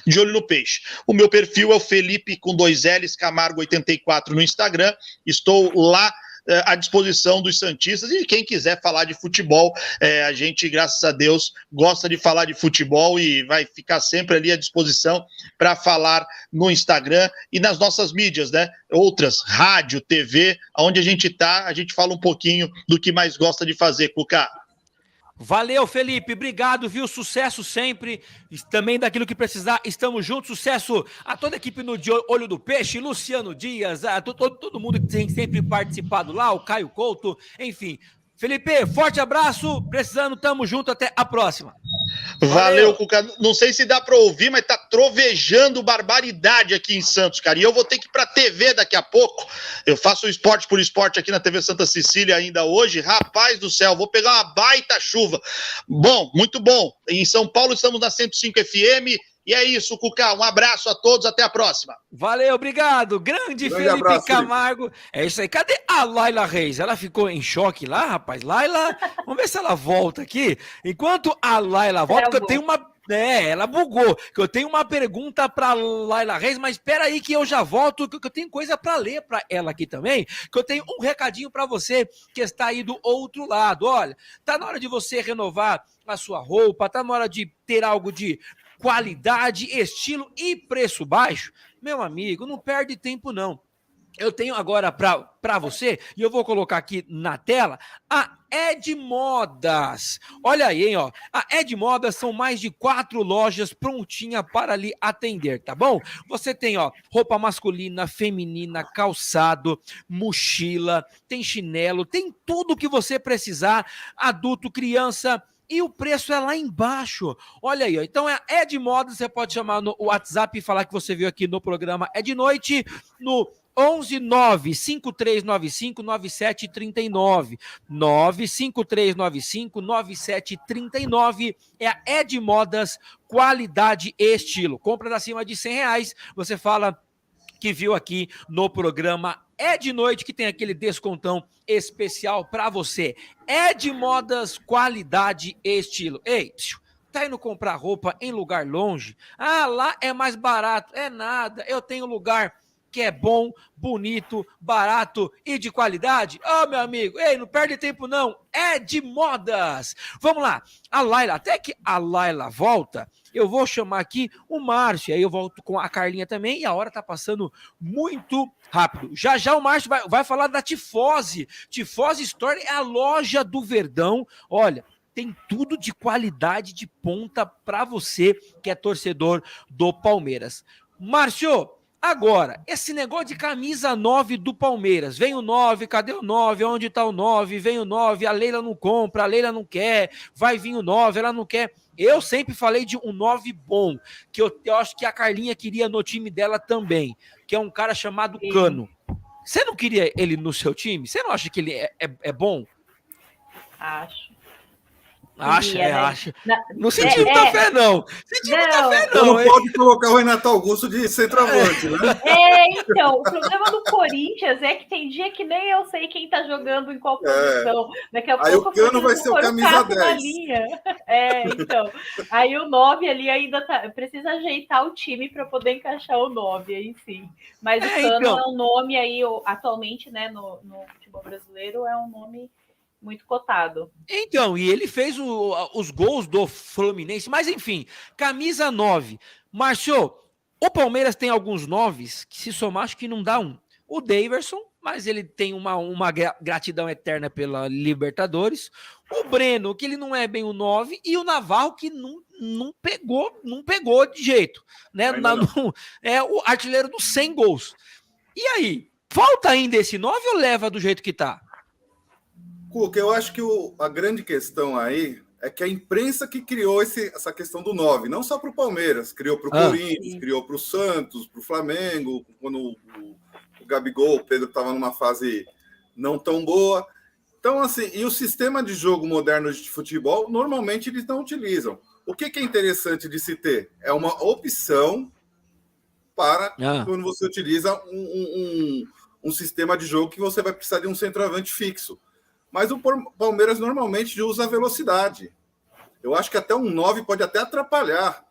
@De Olho no Peixe. O meu perfil é o Felipe, com 2 L's, Camargo 84 no Instagram. Estou lá à disposição dos santistas e quem quiser falar de futebol. A gente, graças a Deus, gosta de falar de futebol e vai ficar sempre ali à disposição para falar no Instagram e nas nossas mídias, né? Outras, rádio, TV, onde a gente fala um pouquinho do que mais gosta de fazer, Cuca. Valeu, Felipe, obrigado, viu? Sucesso sempre, também daquilo que precisar, estamos juntos, sucesso a toda a equipe no De Olho do Peixe, Luciano Dias, todo mundo que tem sempre participado lá, o Caio Couto, enfim. Felipe, forte abraço, precisando, tamo junto, até a próxima. Valeu, Cuca. Não sei se dá para ouvir, mas tá trovejando barbaridade aqui em Santos, cara. E eu vou ter que ir pra TV daqui a pouco. Eu faço o Esporte por Esporte aqui na TV Santa Cecília ainda hoje. Rapaz do céu, vou pegar uma baita chuva. Bom, muito bom. Em São Paulo estamos na 105 FM. E é isso, Cuca. Um abraço a todos, até a próxima. Valeu, obrigado. Grande Felipe abraço, Camargo. É isso aí. Cadê a Laila Reis? Ela ficou em choque lá, rapaz. Laila, vamos ver se ela volta aqui. Enquanto a Laila volta, que eu tenho uma... ela bugou. Que eu tenho uma pergunta para Laila Reis, mas espera aí que eu já volto, que eu tenho coisa para ler para ela aqui também, que eu tenho um recadinho para você que está aí do outro lado. Olha, tá na hora de você renovar a sua roupa, tá na hora de ter algo de qualidade, estilo e preço baixo. Meu amigo, não perde tempo não. Eu tenho agora para você, e eu vou colocar aqui na tela, a Ed Modas. Olha aí, hein, ó. A Ed Modas são mais de 4 lojas prontinha para lhe atender, tá bom? Você tem, ó, roupa masculina, feminina, calçado, mochila, tem chinelo, tem tudo que você precisar, adulto, criança, e o preço é lá embaixo. Olha aí, ó. Então é a Ed Modas, você pode chamar no WhatsApp e falar que você viu aqui no programa É de Noite, no 11 95395 9739. 95395 9739 é a Ed Modas, qualidade e estilo. Compras acima de R$100, você fala que viu aqui no programa é de noite que tem aquele descontão especial para você. É de modas, qualidade e estilo. Ei, tá indo comprar roupa em lugar longe? Ah, lá é mais barato. É nada, eu tenho lugar que é bom, bonito, barato e de qualidade. Ô, meu amigo, ei, não perde tempo não, é de modas. Vamos lá, a Laila, até que a Laila volta, eu vou chamar aqui o Márcio, aí eu volto com a Carlinha também, e a hora tá passando muito rápido. Já já o Márcio vai falar da Tifose. Tifose Store é a loja do Verdão, olha, tem tudo de qualidade de ponta para você que é torcedor do Palmeiras. Márcio, agora, esse negócio de camisa 9 do Palmeiras, vem o 9, cadê o 9, onde tá o 9, vem o 9, a Leila não compra, a Leila não quer, vai vir o 9, ela não quer. Eu sempre falei de um 9 bom, que eu acho que a Carlinha queria no time dela também, que é um cara chamado Cano. Você não queria ele no seu time? Você não acha que ele é bom? Acho. Acha, né? acha. Não senti muita fé, não. Senti muita fé, não. Não pode colocar o Renato Augusto de centroavante, né? Então, o problema do Corinthians é que tem dia que nem eu sei quem tá jogando em qual posição. Daqui a aí pouco o Cano vai ser o camisa 10. Então. Aí o 9 ali ainda precisa ajeitar o time para poder encaixar o 9, aí sim. Mas o Cano é um nome aí, atualmente, né, no futebol brasileiro, é um nome muito cotado. Então, e ele fez os gols do Fluminense, mas enfim, camisa 9. Márcio, o Palmeiras tem alguns 9s que se somar acho que não dá um. O Daverson, mas ele tem uma gratidão eterna pela Libertadores. O Breno, que ele não é bem o 9, e o Navarro, que não pegou de jeito, né? É o artilheiro dos 100 gols. E aí, falta ainda esse 9 ou leva do jeito que tá? Cuca, eu acho que a grande questão aí é que a imprensa que criou essa questão do 9, não só para o Palmeiras, criou para o Corinthians, criou para o Santos, para o Flamengo, quando o Gabigol, o Pedro estava numa fase não tão boa. Então, assim, e o sistema de jogo moderno de futebol, normalmente eles não utilizam. O que é interessante de se ter? É uma opção para quando você utiliza um sistema de jogo que você vai precisar de um centroavante fixo. Mas o Palmeiras normalmente usa a velocidade. Eu acho que até um 9 pode até atrapalhar.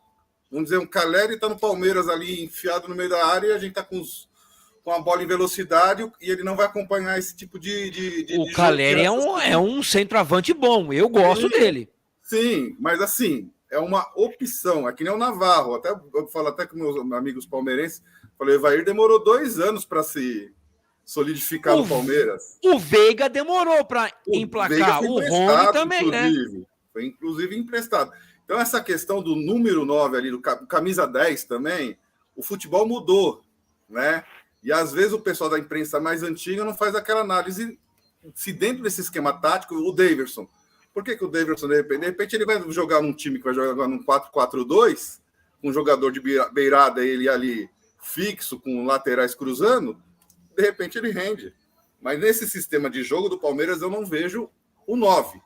Vamos dizer, um Caleri está no Palmeiras ali enfiado no meio da área e a gente está com a bola em velocidade e ele não vai acompanhar esse tipo de o Caleri é um centroavante bom, eu gosto dele. Sim, mas assim, é uma opção. É que nem o Navarro. Eu falo até com meus amigos palmeirenses, falei, o Evair demorou 2 anos para se solidificar no Palmeiras. O Veiga demorou para emplacar, o Rony também, né? Foi inclusive emprestado. Então, essa questão do número 9 ali, do camisa 10 também, o futebol mudou, né? E às vezes o pessoal da imprensa mais antiga não faz aquela análise se dentro desse esquema tático, o Daverson. Por que o Daverson, de repente, ele vai jogar num time que vai jogar num 4-4-2, com um jogador de beirada, ele ali fixo, com laterais cruzando, de repente ele rende. Mas nesse sistema de jogo do Palmeiras eu não vejo o 9.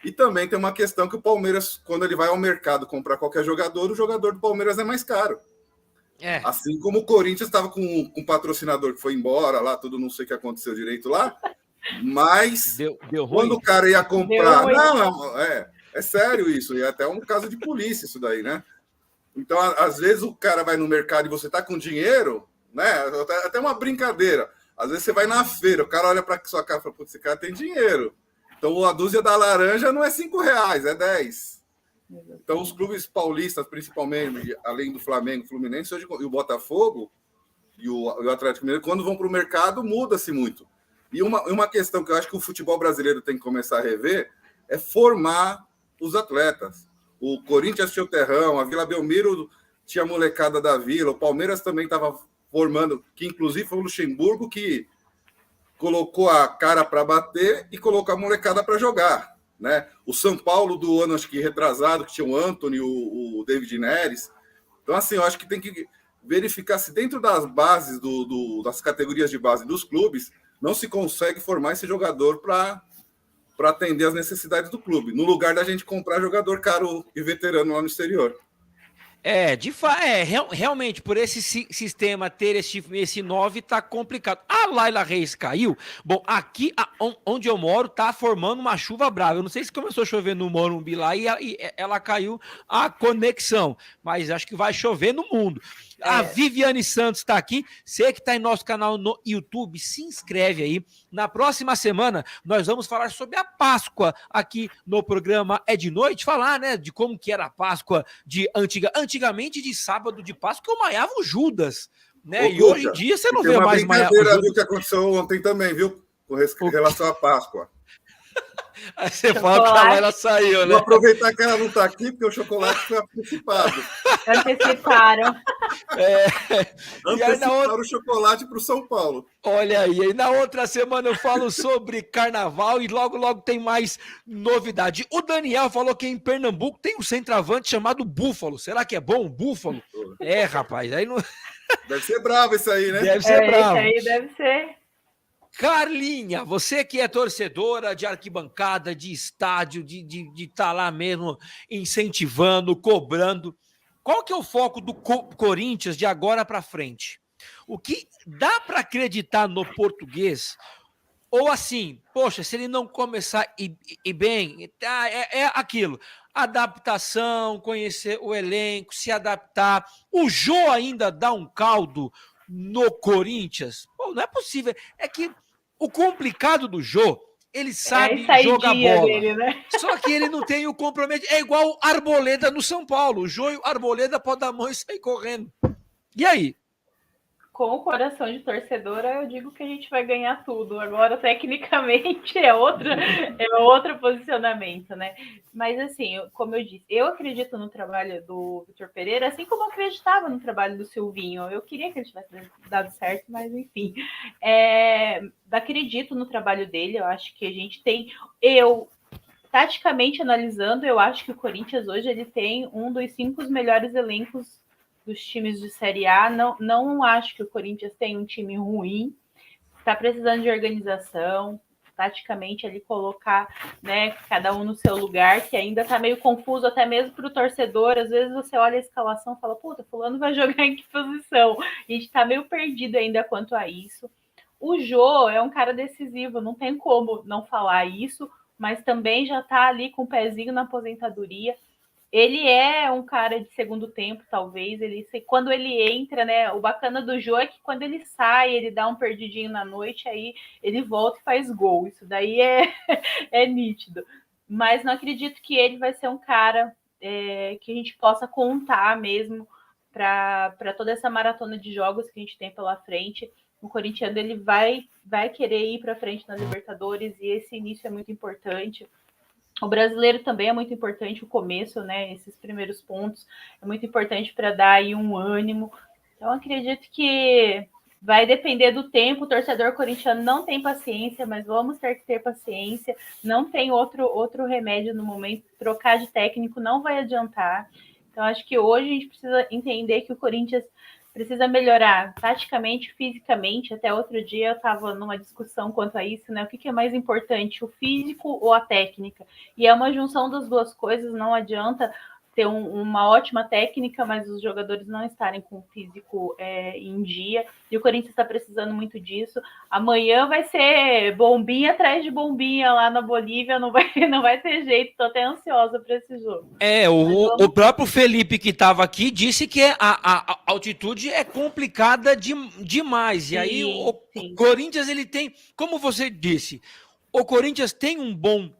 E também tem uma questão que o Palmeiras, quando ele vai ao mercado comprar qualquer jogador, o jogador do Palmeiras é mais caro. Assim como o Corinthians estava com um patrocinador que foi embora lá, tudo não sei o que aconteceu direito lá, mas deu quando ruim. o cara ia comprar... Não, é sério isso, e é até um caso de polícia isso daí, né? Então, às vezes o cara vai no mercado e você tá com dinheiro, né? Até uma brincadeira. Às vezes você vai na feira, o cara olha para sua cara e fala, putz, esse cara tem dinheiro. Então, a dúzia da laranja não é R$5, é 10. Então, os clubes paulistas, principalmente, além do Flamengo, Fluminense, hoje, e o Botafogo e o Atlético Mineiro, quando vão para o mercado, muda-se muito. E uma questão que eu acho que o futebol brasileiro tem que começar a rever é formar os atletas. O Corinthians tinha o Terrão, a Vila Belmiro tinha a molecada da Vila, o Palmeiras também estava formando, que inclusive foi o Luxemburgo que colocou a cara para bater e colocou a molecada para jogar, né? O São Paulo do ano, acho que retrasado, que tinha o Antony, o David Neres. Então, assim, eu acho que tem que verificar se dentro das bases, das categorias de base dos clubes, não se consegue formar esse jogador para atender as necessidades do clube, no lugar da gente comprar jogador caro e veterano lá no exterior. Realmente, por esse sistema ter esse 9 tá complicado. A Laila Reis caiu. Bom, aqui onde eu moro tá formando uma chuva brava. Eu não sei se começou a chover no Morumbi lá e ela caiu a conexão, mas acho que vai chover no mundo. A Viviane Santos está aqui. Você que está em nosso canal no YouTube, se inscreve aí. Na próxima semana, nós vamos falar sobre a Páscoa aqui no programa É de Noite. Falar, né, de como que era a Páscoa de antigamente de sábado de Páscoa, eu maiava o Judas, né? E hoje em dia você não vê mais maiar o Judas. Viu que aconteceu ontem também, viu? Com relação à Páscoa. Aí você fala que a Laila saiu, né? Vou aproveitar que ela não está aqui, porque o chocolate foi antecipado. Anteciparam. Anteciparam o chocolate para o São Paulo. Olha aí, na outra semana eu falo sobre carnaval e logo tem mais novidade. O Daniel falou que em Pernambuco tem um centroavante chamado Búfalo. Será que é bom o Búfalo? Rapaz, aí não... Deve ser bravo isso aí, né? Deve ser bravo. Isso aí deve ser... Carlinha, você que é torcedora de arquibancada, de estádio, de estar lá mesmo incentivando, cobrando, qual que é o foco do Corinthians de agora para frente? O que dá para acreditar no português? Ou assim, poxa, se ele não começar e bem, é aquilo. Adaptação, conhecer o elenco, se adaptar. O Jô ainda dá um caldo no Corinthians? Pô, não é possível. É que o complicado do Jô, ele sabe jogar bola. Dele, né? Só que ele não tem o comprometimento. É igual o Arboleda no São Paulo. O Jô e o Arboleda podem dar a mão e sair correndo. E aí? Com o coração de torcedora, eu digo que a gente vai ganhar tudo. Agora, tecnicamente, é outro posicionamento, né? Mas, assim, como eu disse, eu acredito no trabalho do Vitor Pereira, assim como eu acreditava no trabalho do Silvinho. Eu queria que ele tivesse dado certo, mas, enfim. Acredito no trabalho dele. Eu acho que a gente tem... taticamente analisando, eu acho que o Corinthians hoje ele tem um dos 5 melhores elencos dos times de Série A. Não acho que o Corinthians tem um time ruim, está precisando de organização, taticamente ali colocar, né, cada um no seu lugar, que ainda está meio confuso até mesmo para o torcedor. Às vezes você olha a escalação e fala, puta, fulano vai jogar em que posição? A gente está meio perdido ainda quanto a isso. O Jô é um cara decisivo, não tem como não falar isso, mas também já está ali com o pezinho na aposentadoria. Ele é um cara de segundo tempo, talvez. Quando ele entra, né? O bacana do Jô é que quando ele sai, ele dá um perdidinho na noite, aí ele volta e faz gol. Isso daí é nítido. Mas não acredito que ele vai ser um cara que a gente possa contar mesmo para toda essa maratona de jogos que a gente tem pela frente. O corintiano ele vai querer ir para frente na Libertadores e esse início é muito importante. O brasileiro também é muito importante, o começo, né? Esses primeiros pontos é muito importante para dar aí um ânimo. Então, acredito que vai depender do tempo. O torcedor corintiano não tem paciência, mas vamos ter que ter paciência. Não tem outro remédio no momento. Trocar de técnico não vai adiantar. Então, acho que hoje a gente precisa entender que o Corinthians precisa melhorar taticamente, fisicamente. Até outro dia eu estava numa discussão quanto a isso, né? O que é mais importante, o físico ou a técnica? E é uma junção das duas coisas. Não adianta ter uma ótima técnica, mas os jogadores não estarem com o físico em dia. E o Corinthians está precisando muito disso. Amanhã vai ser bombinha atrás de bombinha lá na Bolívia. Não vai ter jeito. Estou até ansiosa para esse jogo. O próprio Felipe que estava aqui disse que a altitude é complicada demais. E aí o Corinthians ele tem, como você disse, o Corinthians tem um bom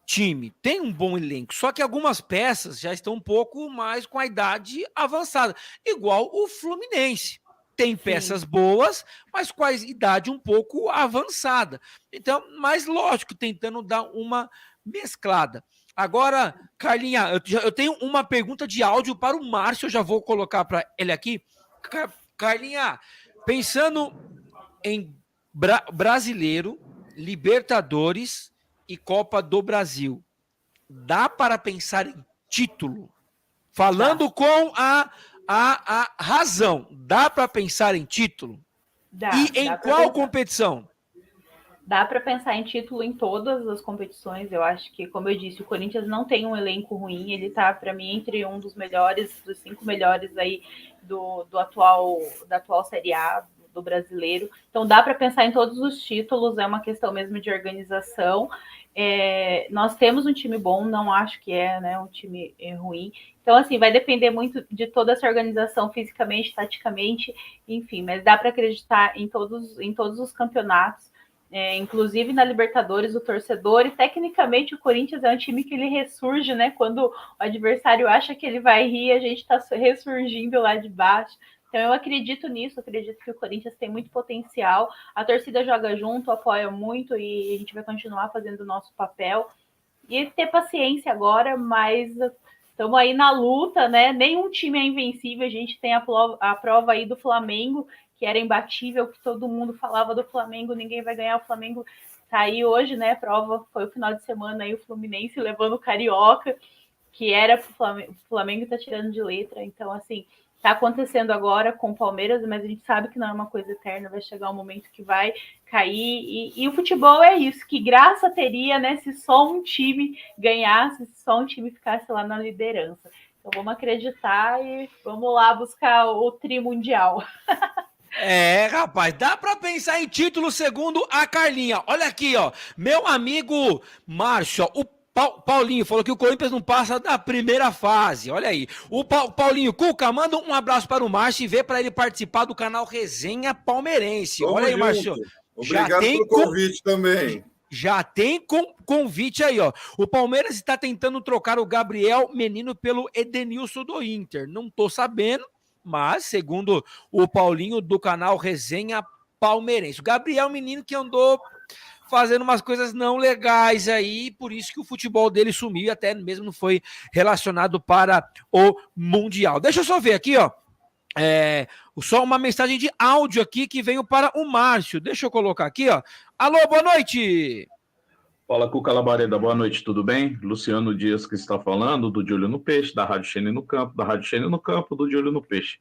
time, tem um bom elenco, só que algumas peças já estão um pouco mais com a idade avançada, igual o Fluminense. Tem peças boas, mas com a idade um pouco avançada. Então, mas lógico, tentando dar uma mesclada. Agora, Carlinha, eu tenho uma pergunta de áudio para o Márcio, eu já vou colocar para ele aqui. Carlinha, pensando em brasileiro, Libertadores e Copa do Brasil, dá para pensar em título? Falando com a razão, dá para pensar em título? E em qual competição? Dá para pensar em título em todas as competições. Eu acho que, como eu disse, o Corinthians não tem um elenco ruim. Ele está, para mim, entre um dos melhores, dos 5 melhores aí da atual Série A do brasileiro. Então, dá para pensar em todos os títulos. É uma questão mesmo de organização. Nós temos um time bom, não acho que né, um time ruim. Então, assim, vai depender muito de toda essa organização fisicamente, taticamente, enfim. Mas dá para acreditar em todos os campeonatos. Inclusive na Libertadores, o torcedor, e tecnicamente o Corinthians é um time que ele ressurge, né? Quando o adversário acha que ele vai rir, a gente está ressurgindo lá de baixo. Então eu acredito nisso, acredito que o Corinthians tem muito potencial, a torcida joga junto, apoia muito e a gente vai continuar fazendo o nosso papel. E ter paciência agora, mas estamos aí na luta, né? Nenhum time é invencível, a gente tem a prova aí do Flamengo, que era imbatível, que todo mundo falava do Flamengo, ninguém vai ganhar, o Flamengo tá aí hoje, né? Prova foi o final de semana aí, o Fluminense levando o Carioca, que era pro Flamengo, o Flamengo tá tirando de letra, então assim, tá acontecendo agora com o Palmeiras, mas a gente sabe que não é uma coisa eterna, vai chegar um momento que vai cair, e o futebol é isso, que graça teria, né, se só um time ganhasse, se só um time ficasse lá na liderança. Então vamos acreditar e vamos lá buscar o tri mundial. Rapaz, dá pra pensar em título segundo a Carlinha. Olha aqui, ó, meu amigo Márcio, o Paulinho falou que o Corinthians não passa da primeira fase. Olha aí. O Paulinho, Cuca, manda um abraço para o Márcio e vê para ele participar do canal Resenha Palmeirense. Olha aí, Márcio. Obrigado pelo convite também. Já tem convite aí, ó. O Palmeiras está tentando trocar o Gabriel Menino pelo Edenilson do Inter. Não tô sabendo, mas segundo o Paulinho do canal Resenha Palmeirense. O Gabriel Menino que andou fazendo umas coisas não legais aí, por isso que o futebol dele sumiu, até mesmo não foi relacionado para o Mundial. Deixa eu só ver aqui, ó. Só uma mensagem de áudio aqui que veio para o Márcio. Deixa eu colocar aqui, ó. Alô, boa noite. Fala, Cuca Labareda, boa noite, tudo bem? Luciano Dias que está falando, do De Olho no Peixe, da Rádio Xene no Campo, do De Olho no Peixe.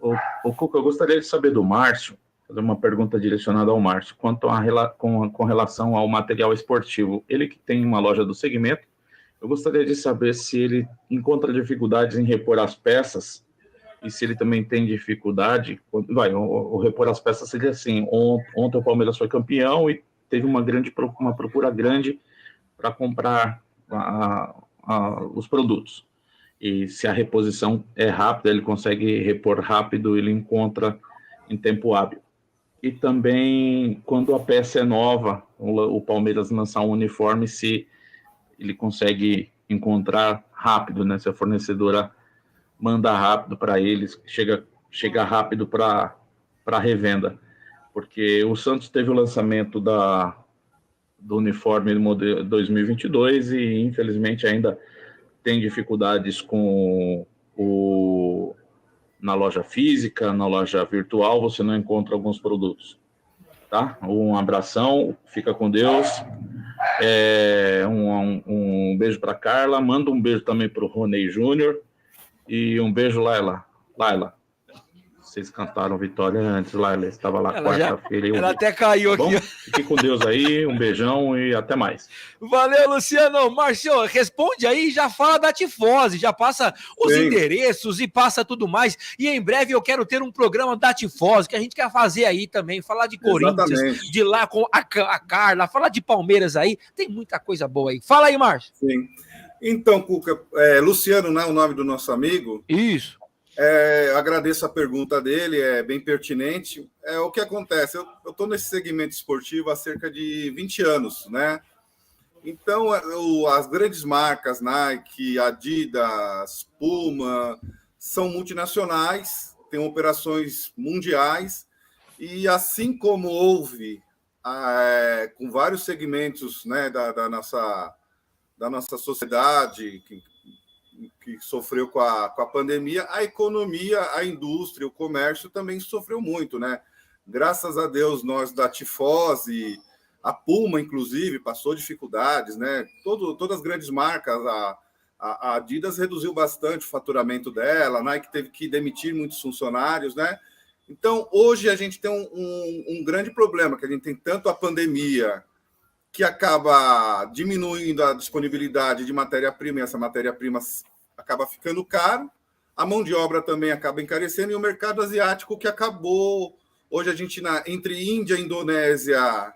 Ô Cuca, eu gostaria de saber do Márcio, fazer uma pergunta direcionada ao Márcio, quanto com relação ao material esportivo. Ele que tem uma loja do segmento, eu gostaria de saber se ele encontra dificuldades em repor as peças, e se ele também tem dificuldade, o repor as peças seria assim, ontem o Palmeiras foi campeão e teve uma procura grande para comprar os produtos. E se a reposição é rápida, ele consegue repor rápido, ele encontra em tempo hábil. E também, quando a peça é nova, o Palmeiras lançar um uniforme, se ele consegue encontrar rápido, né? Se a fornecedora manda rápido para eles, chega rápido para revenda. Porque o Santos teve o lançamento do uniforme do modelo 2022 e, infelizmente, ainda tem dificuldades na loja física, na loja virtual, você não encontra alguns produtos. Tá? Um abração, fica com Deus. Um beijo para Carla, manda um beijo também para o Ronei Júnior e um beijo, Laila. Vocês cantaram Vitória antes, Laila, estava lá quarta-feira. Ela até caiu aqui. Fique com Deus aí, um beijão e até mais. Valeu, Luciano. Márcio, responde aí, já fala da tifose, já passa os endereços e passa tudo mais. E em breve eu quero ter um programa da tifose, que a gente quer fazer aí também, falar de Corinthians, exatamente, de lá com a Carla, falar de Palmeiras aí, tem muita coisa boa aí. Fala aí, Márcio. Sim. Então, Cuca, Luciano, não é o nome do nosso amigo? Isso. Agradeço a pergunta dele, é bem pertinente. O que acontece? Eu estou nesse segmento esportivo há cerca de 20 anos, né? Então, as grandes marcas, Nike, Adidas, Puma, são multinacionais, têm operações mundiais, e assim como houve com vários segmentos, né, da nossa sociedade, que sofreu com a pandemia, a economia, a indústria, o comércio também sofreu muito, né? Graças a Deus, nós da tifose, a Puma, inclusive, passou dificuldades, né? Todas as grandes marcas, a Adidas reduziu bastante o faturamento dela, a Nike teve que demitir muitos funcionários, né? Então, hoje a gente tem um grande problema, que a gente tem tanto a pandemia, que acaba diminuindo a disponibilidade de matéria-prima, e essa matéria-prima acaba ficando caro, a mão de obra também acaba encarecendo, e o mercado asiático que acabou... Hoje a gente, entre Índia, Indonésia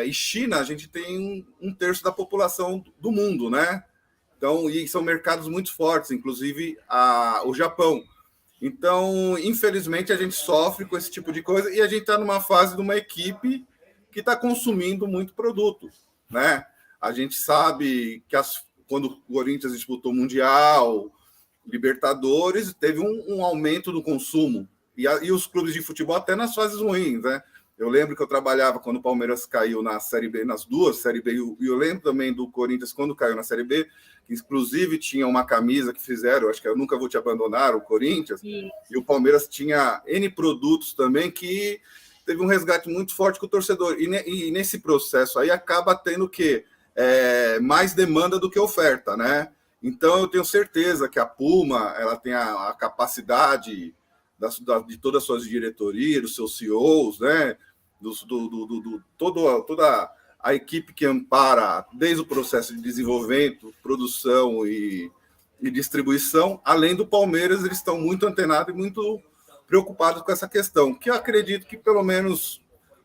e China, a gente tem um terço da população do mundo, né? Então, e são mercados muito fortes, inclusive o Japão. Então, infelizmente, a gente sofre com esse tipo de coisa e a gente está numa fase de uma equipe que está consumindo muito produto, né? A gente sabe que quando o Corinthians disputou o Mundial, Libertadores, teve um aumento do consumo. E os clubes de futebol até nas fases ruins, né? Eu lembro que eu trabalhava quando o Palmeiras caiu na Série B, nas duas Série B, e eu lembro também do Corinthians quando caiu na Série B, que inclusive tinha uma camisa que fizeram, acho que Eu Nunca Vou Te Abandonar, o Corinthians, e o Palmeiras tinha N produtos também que teve um resgate muito forte com o torcedor. E nesse processo aí acaba tendo o quê? Mais demanda do que oferta, né? Então eu tenho certeza que a Puma ela tem a capacidade de todas as suas diretorias, dos seus CEOs, né? Toda a equipe que ampara desde o processo de desenvolvimento, produção e distribuição, além do Palmeiras, eles estão muito antenados e muito preocupados com essa questão, que eu acredito que pelo menos,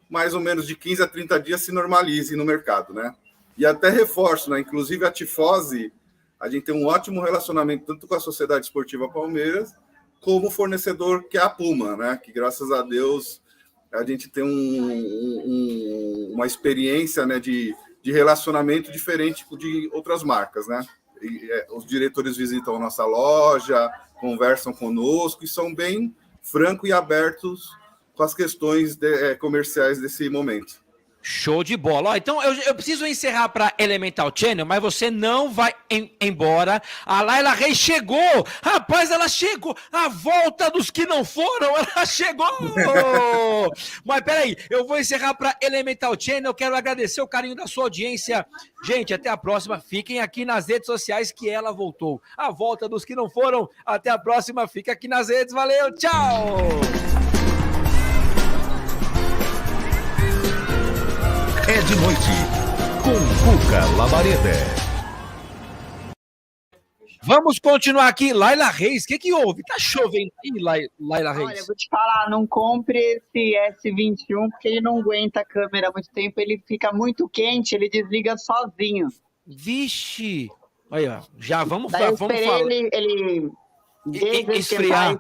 mais ou menos de 15 a 30 dias se normalize no mercado, né? E até reforço, né? Inclusive a Tifose, a gente tem um ótimo relacionamento tanto com a Sociedade Esportiva Palmeiras, como fornecedor que é a Puma, né? Que graças a Deus a gente tem uma experiência, né, de relacionamento diferente de outras marcas, né? Os diretores visitam a nossa loja, conversam conosco e são bem francos e abertos com as questões comerciais desse momento. Show de bola. Ó, então eu preciso encerrar para Elemental Channel, mas você não vai embora. A Laila Reis chegou. Rapaz, ela chegou. A volta dos que não foram, ela chegou. Mas peraí, eu vou encerrar para Elemental Channel. Quero agradecer o carinho da sua audiência. Gente, até a próxima. Fiquem aqui nas redes sociais que ela voltou. A volta dos que não foram. Até a próxima. Fica aqui nas redes. Valeu, tchau. É de noite, com Cuca Labareda. Vamos continuar aqui. Laila Reis, o que houve? Tá chovendo aí, Laila Reis? Olha, eu vou te falar, não compre esse S21, porque ele não aguenta a câmera há muito tempo, ele fica muito quente, ele desliga sozinho. Vixe! Aí, ó, já vamos falar. Vamos falar. Ele esfriar.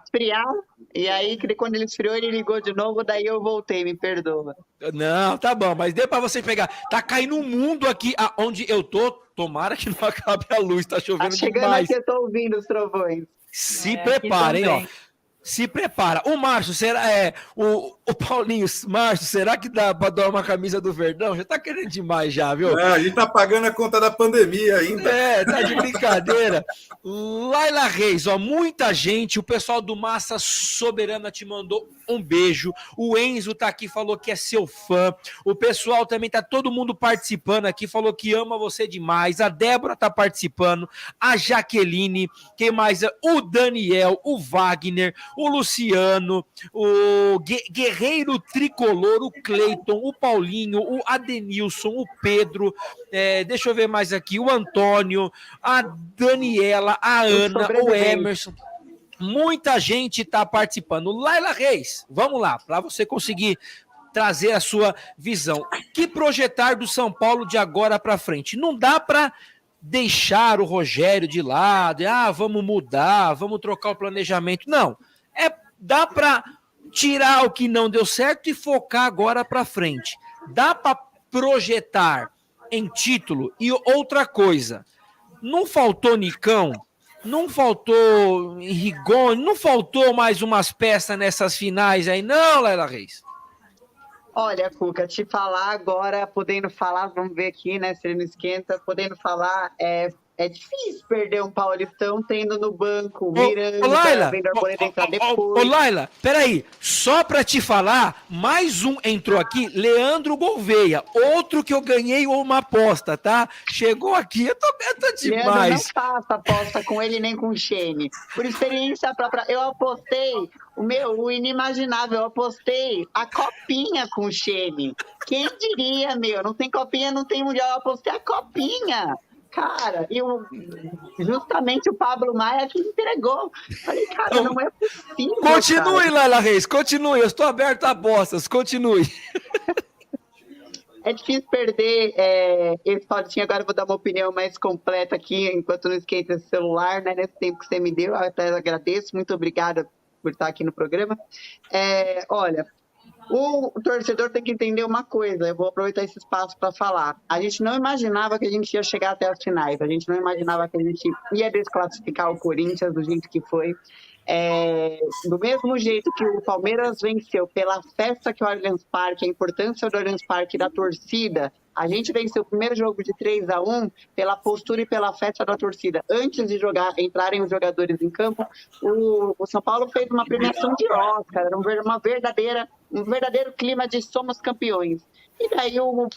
E aí, quando ele esfriou, ele ligou de novo, daí eu voltei, me perdoa. Não, tá bom, mas deu pra você pegar. Tá caindo um mundo aqui onde eu tô. Tomara que não acabe a luz, tá chovendo chegando demais. Aqui eu tô ouvindo os trovões. Se preparem, ó. Se prepara. O Márcio, será o Paulinho, Márcio, será que dá para dar uma camisa do Verdão? Já tá querendo demais já, viu? Não, a gente tá pagando a conta da pandemia ainda. Tá de brincadeira. Laila Reis, ó, muita gente, o pessoal do Massa Soberana te mandou um beijo. O Enzo tá aqui, falou que é seu fã. O pessoal também tá todo mundo participando aqui, falou que ama você demais. A Débora tá participando, a Jaqueline, quem mais? O Daniel, o Wagner, o Luciano, o Guerreiro Tricolor, o Cleiton, o Paulinho, o Adenilson, o Pedro, deixa eu ver mais aqui, o Antônio, a Daniela, a Ana, o Emerson. Muita gente está participando. Laila Reis, vamos lá, para você conseguir trazer a sua visão. Que projetar do São Paulo de agora para frente? Não dá para deixar o Rogério de lado, vamos mudar, vamos trocar o planejamento. Não, dá para tirar o que não deu certo e focar agora para frente. Dá para projetar em título e outra coisa. Não faltou Nicão, não faltou Rigoni, não faltou mais umas peças nessas finais aí, não, Laila Reis? Olha, Cuca, te falar agora, podendo falar, vamos ver aqui, né, se ele não esquenta, podendo falar, É difícil perder um Paulistão tendo no banco, mirando, Laila, vendo a Arboleda entrar depois. Laila, peraí, só pra te falar, mais um entrou aqui, Leandro Gouveia, outro que eu ganhei uma aposta, tá? Chegou aqui, eu tô demais. Leandro, não faça aposta com ele nem com o Xene. Por experiência própria, eu apostei o inimaginável, eu apostei a copinha com o Xene. Quem diria, não tem copinha, não tem mundial, eu apostei a copinha. Cara, justamente o Pablo Maia que entregou. Falei, cara, não é possível. Continue, cara. Laila Reis, continue. Eu estou aberto a apostas, continue. É difícil perder esse Paulistinha. Agora eu vou dar uma opinião mais completa aqui, enquanto não esquenta esse celular, né? Nesse tempo que você me deu, eu até agradeço. Muito obrigada por estar aqui no programa. Olha, o torcedor tem que entender uma coisa, eu vou aproveitar esse espaço para falar. A gente não imaginava que a gente ia chegar até as finais, a gente não imaginava que a gente ia desclassificar o Corinthians do jeito que foi. Do mesmo jeito que o Palmeiras venceu pela festa que o Allianz Parque, a importância do Allianz Parque da torcida, a gente venceu o primeiro jogo de 3-1 pela postura e pela festa da torcida. Antes de entrarem os jogadores em campo, o São Paulo fez uma premiação de Oscar, era um verdadeiro clima de somos campeões. E daí o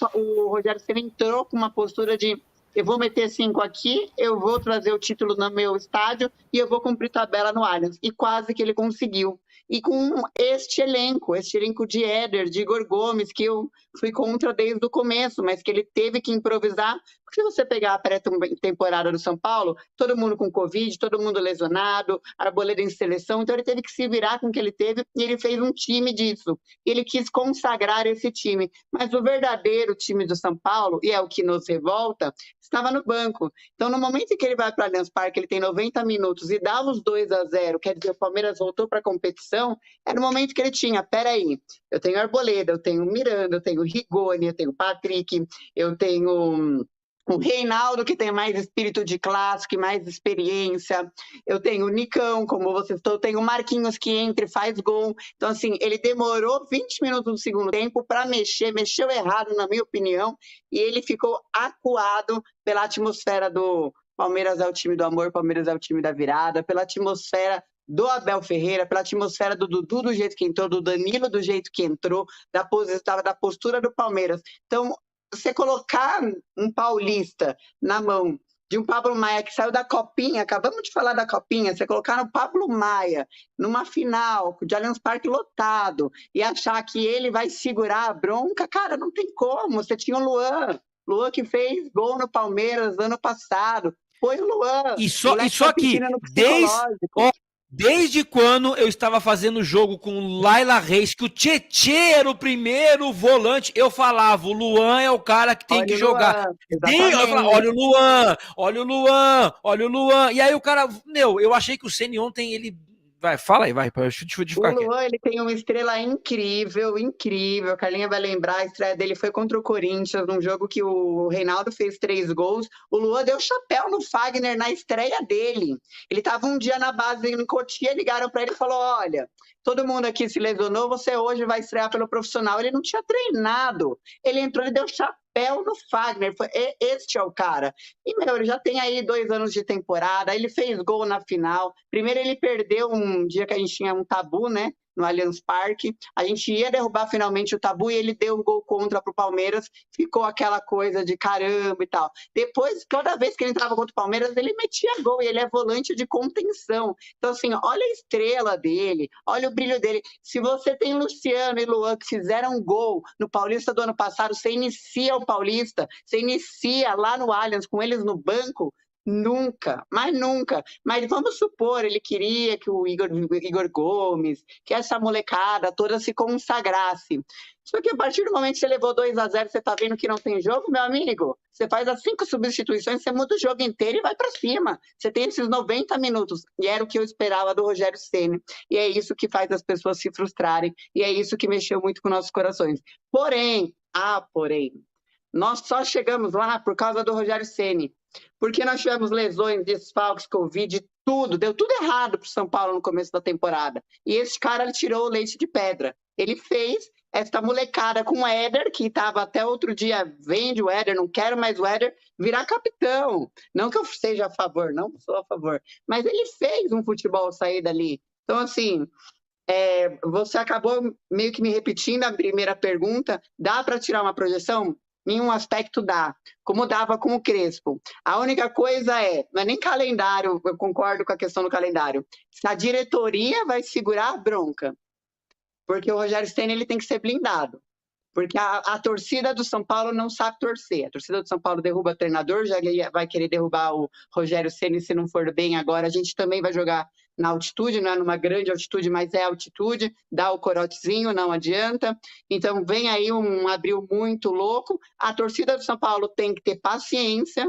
Rogério Ceni entrou com uma postura de eu vou meter 5 aqui, eu vou trazer o título no meu estádio e eu vou cumprir tabela no Allianz. E quase que ele conseguiu. E com este elenco de Éder, de Igor Gomes, que eu fui contra desde o começo, mas que ele teve que improvisar. Porque se você pegar a pré-temporada do São Paulo, todo mundo com Covid, todo mundo lesionado, Arboleda em seleção, então ele teve que se virar com o que ele teve e ele fez um time disso. Ele quis consagrar esse time. Mas o verdadeiro time do São Paulo, e é o que nos revolta, estava no banco. Então, no momento em que ele vai para o Allianz Parque, ele tem 90 minutos e dá os 2-0, quer dizer, o Palmeiras voltou para a competição, era o momento que ele tinha, peraí, eu tenho Arboleda, eu tenho Miranda, eu tenho Rigoni, eu tenho Patrick, eu tenho o Reinaldo, que tem mais espírito de clássico e mais experiência. Eu tenho o Nicão, como vocês estão. Eu tenho o Marquinhos, que entra e faz gol. Então, assim, ele demorou 20 minutos do segundo tempo para mexeu errado, na minha opinião, e ele ficou acuado pela atmosfera do Palmeiras é o time do amor, Palmeiras é o time da virada, pela atmosfera do Abel Ferreira, pela atmosfera do Dudu do jeito que entrou, do Danilo do jeito que entrou, da postura do Palmeiras. Então, você colocar um paulista na mão de um Pablo Maia que saiu da Copinha, acabamos de falar da Copinha, você colocar no Pablo Maia numa final de Allianz Parque lotado e achar que ele vai segurar a bronca, cara, não tem como. Você tinha o Luan que fez gol no Palmeiras ano passado, foi o Luan. E só que desde quando eu estava fazendo jogo com Laila Reis, que o Tietê era o primeiro volante, eu falava, o Luan é o cara que tem que jogar. Eu falava, olha o Luan. E aí o cara, eu achei que o Ceni ontem, ele... fala aí, deixa eu ficar quieto. O Luan, ele tem uma estrela incrível. A Carlinha vai lembrar, a estreia dele foi contra o Corinthians, num jogo que o Reinaldo fez 3 gols. O Luan deu chapéu no Fagner na estreia dele. Ele estava um dia na base em Cotia, ligaram para ele e falou, olha, todo mundo aqui se lesionou, você hoje vai estrear pelo profissional. Ele não tinha treinado. Ele entrou e deu chapéu no Fagner, este é o cara. E, ele já tem aí 2 anos de temporada, ele fez gol na final. Primeiro ele perdeu um dia que a gente tinha um tabu, né, no Allianz Parque. A gente ia derrubar finalmente o tabu e ele deu um gol contra pro Palmeiras. Ficou aquela coisa de caramba e tal. Depois, toda vez que ele entrava contra o Palmeiras, ele metia gol e ele é volante de contenção. Então, assim, olha a estrela dele, olha o brilho dele. Se você tem Luciano e Luan que fizeram gol no Paulista do ano passado, você inicia o Paulista, você inicia lá no Allianz com eles no banco, nunca. Mas vamos supor, ele queria que o Igor Gomes, que essa molecada toda se consagrasse. Só que a partir do momento que você levou 2-0, você tá vendo que não tem jogo, meu amigo? Você faz as 5 substituições, você muda o jogo inteiro e vai para cima. Você tem esses 90 minutos. E era o que eu esperava do Rogério Ceni. E é isso que faz as pessoas se frustrarem. E é isso que mexeu muito com nossos corações. Porém, nós só chegamos lá por causa do Rogério Ceni. Porque nós tivemos lesões, desfalques, Covid, tudo. Deu tudo errado para o São Paulo no começo da temporada. E esse cara, ele tirou o leite de pedra. Ele fez essa molecada com o Éder, que estava até outro dia, vende o Éder, não quero mais o Éder, virar capitão. Não que eu seja a favor, não sou a favor, mas ele fez um futebol sair dali. Então, assim, você acabou meio que me repetindo a primeira pergunta, dá para tirar uma projeção? Em um aspecto dá, como dava com o Crespo. A única coisa não é nem calendário, eu concordo com a questão do calendário, se a diretoria vai segurar a bronca, porque o Rogério Ceni ele tem que ser blindado, porque a torcida do São Paulo não sabe torcer, a torcida do São Paulo derruba o treinador, já vai querer derrubar o Rogério Ceni se não for bem agora, a gente também vai jogar na altitude, não é numa grande altitude, mas é altitude, dá o corotezinho, não adianta. Então vem aí um abril muito louco. A torcida do São Paulo tem que ter paciência,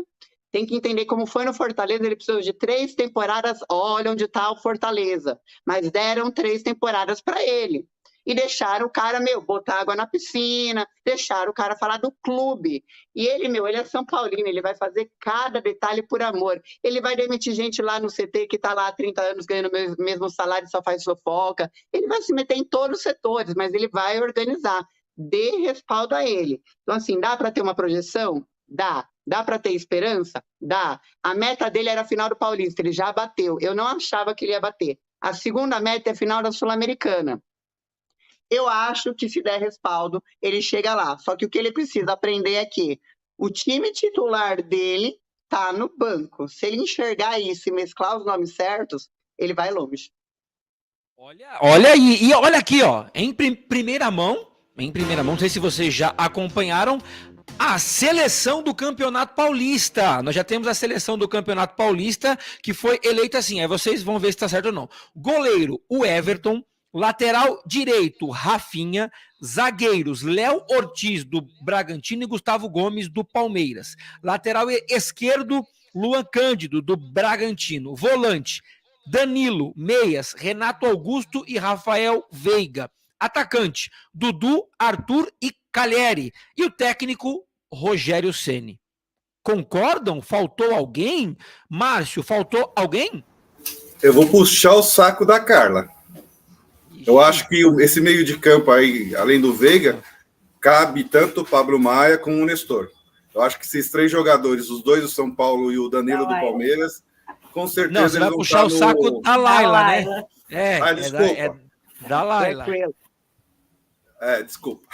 tem que entender como foi no Fortaleza, ele precisou de 3 temporadas, olha onde está o Fortaleza, mas deram 3 temporadas para ele. E deixaram o cara, botar água na piscina, deixaram o cara falar do clube. E ele, ele é São Paulino, ele vai fazer cada detalhe por amor. Ele vai demitir gente lá no CT que está lá há 30 anos ganhando o mesmo salário e só faz fofoca. Ele vai se meter em todos os setores, mas ele vai organizar. Dê respaldo a ele. Então, assim, dá para ter uma projeção? Dá. Dá para ter esperança? Dá. A meta dele era a final do Paulista, ele já bateu. Eu não achava que ele ia bater. A segunda meta é a final da Sul-Americana. Eu acho que se der respaldo, ele chega lá. Só que o que ele precisa aprender é que o time titular dele tá no banco. Se ele enxergar isso e mesclar os nomes certos, ele vai longe. Olha aí, e olha aqui, ó, em primeira mão, não sei se vocês já acompanharam, a seleção do Campeonato Paulista. Nós já temos a seleção do Campeonato Paulista, que foi eleita assim, aí vocês vão ver se tá certo ou não. Goleiro, o Everton. Lateral direito, Rafinha. Zagueiros, Léo Ortiz, do Bragantino, e Gustavo Gomes, do Palmeiras. Lateral esquerdo, Luan Cândido, do Bragantino. Volante, Danilo. Meias, Renato Augusto e Rafael Veiga. Atacante, Dudu, Arthur e Calheri. E o técnico, Rogério Ceni. Concordam? Faltou alguém? Márcio, faltou alguém? Eu vou puxar o saco da Carla. Eu acho que esse meio de campo aí, além do Veiga, cabe tanto o Pablo Maia como o Nestor. Eu acho que esses 3 jogadores, os 2 do São Paulo e o Danilo do Palmeiras, com certeza. Não, você vai puxar o saco da Laila, né? Desculpa. Da Laila. Desculpa.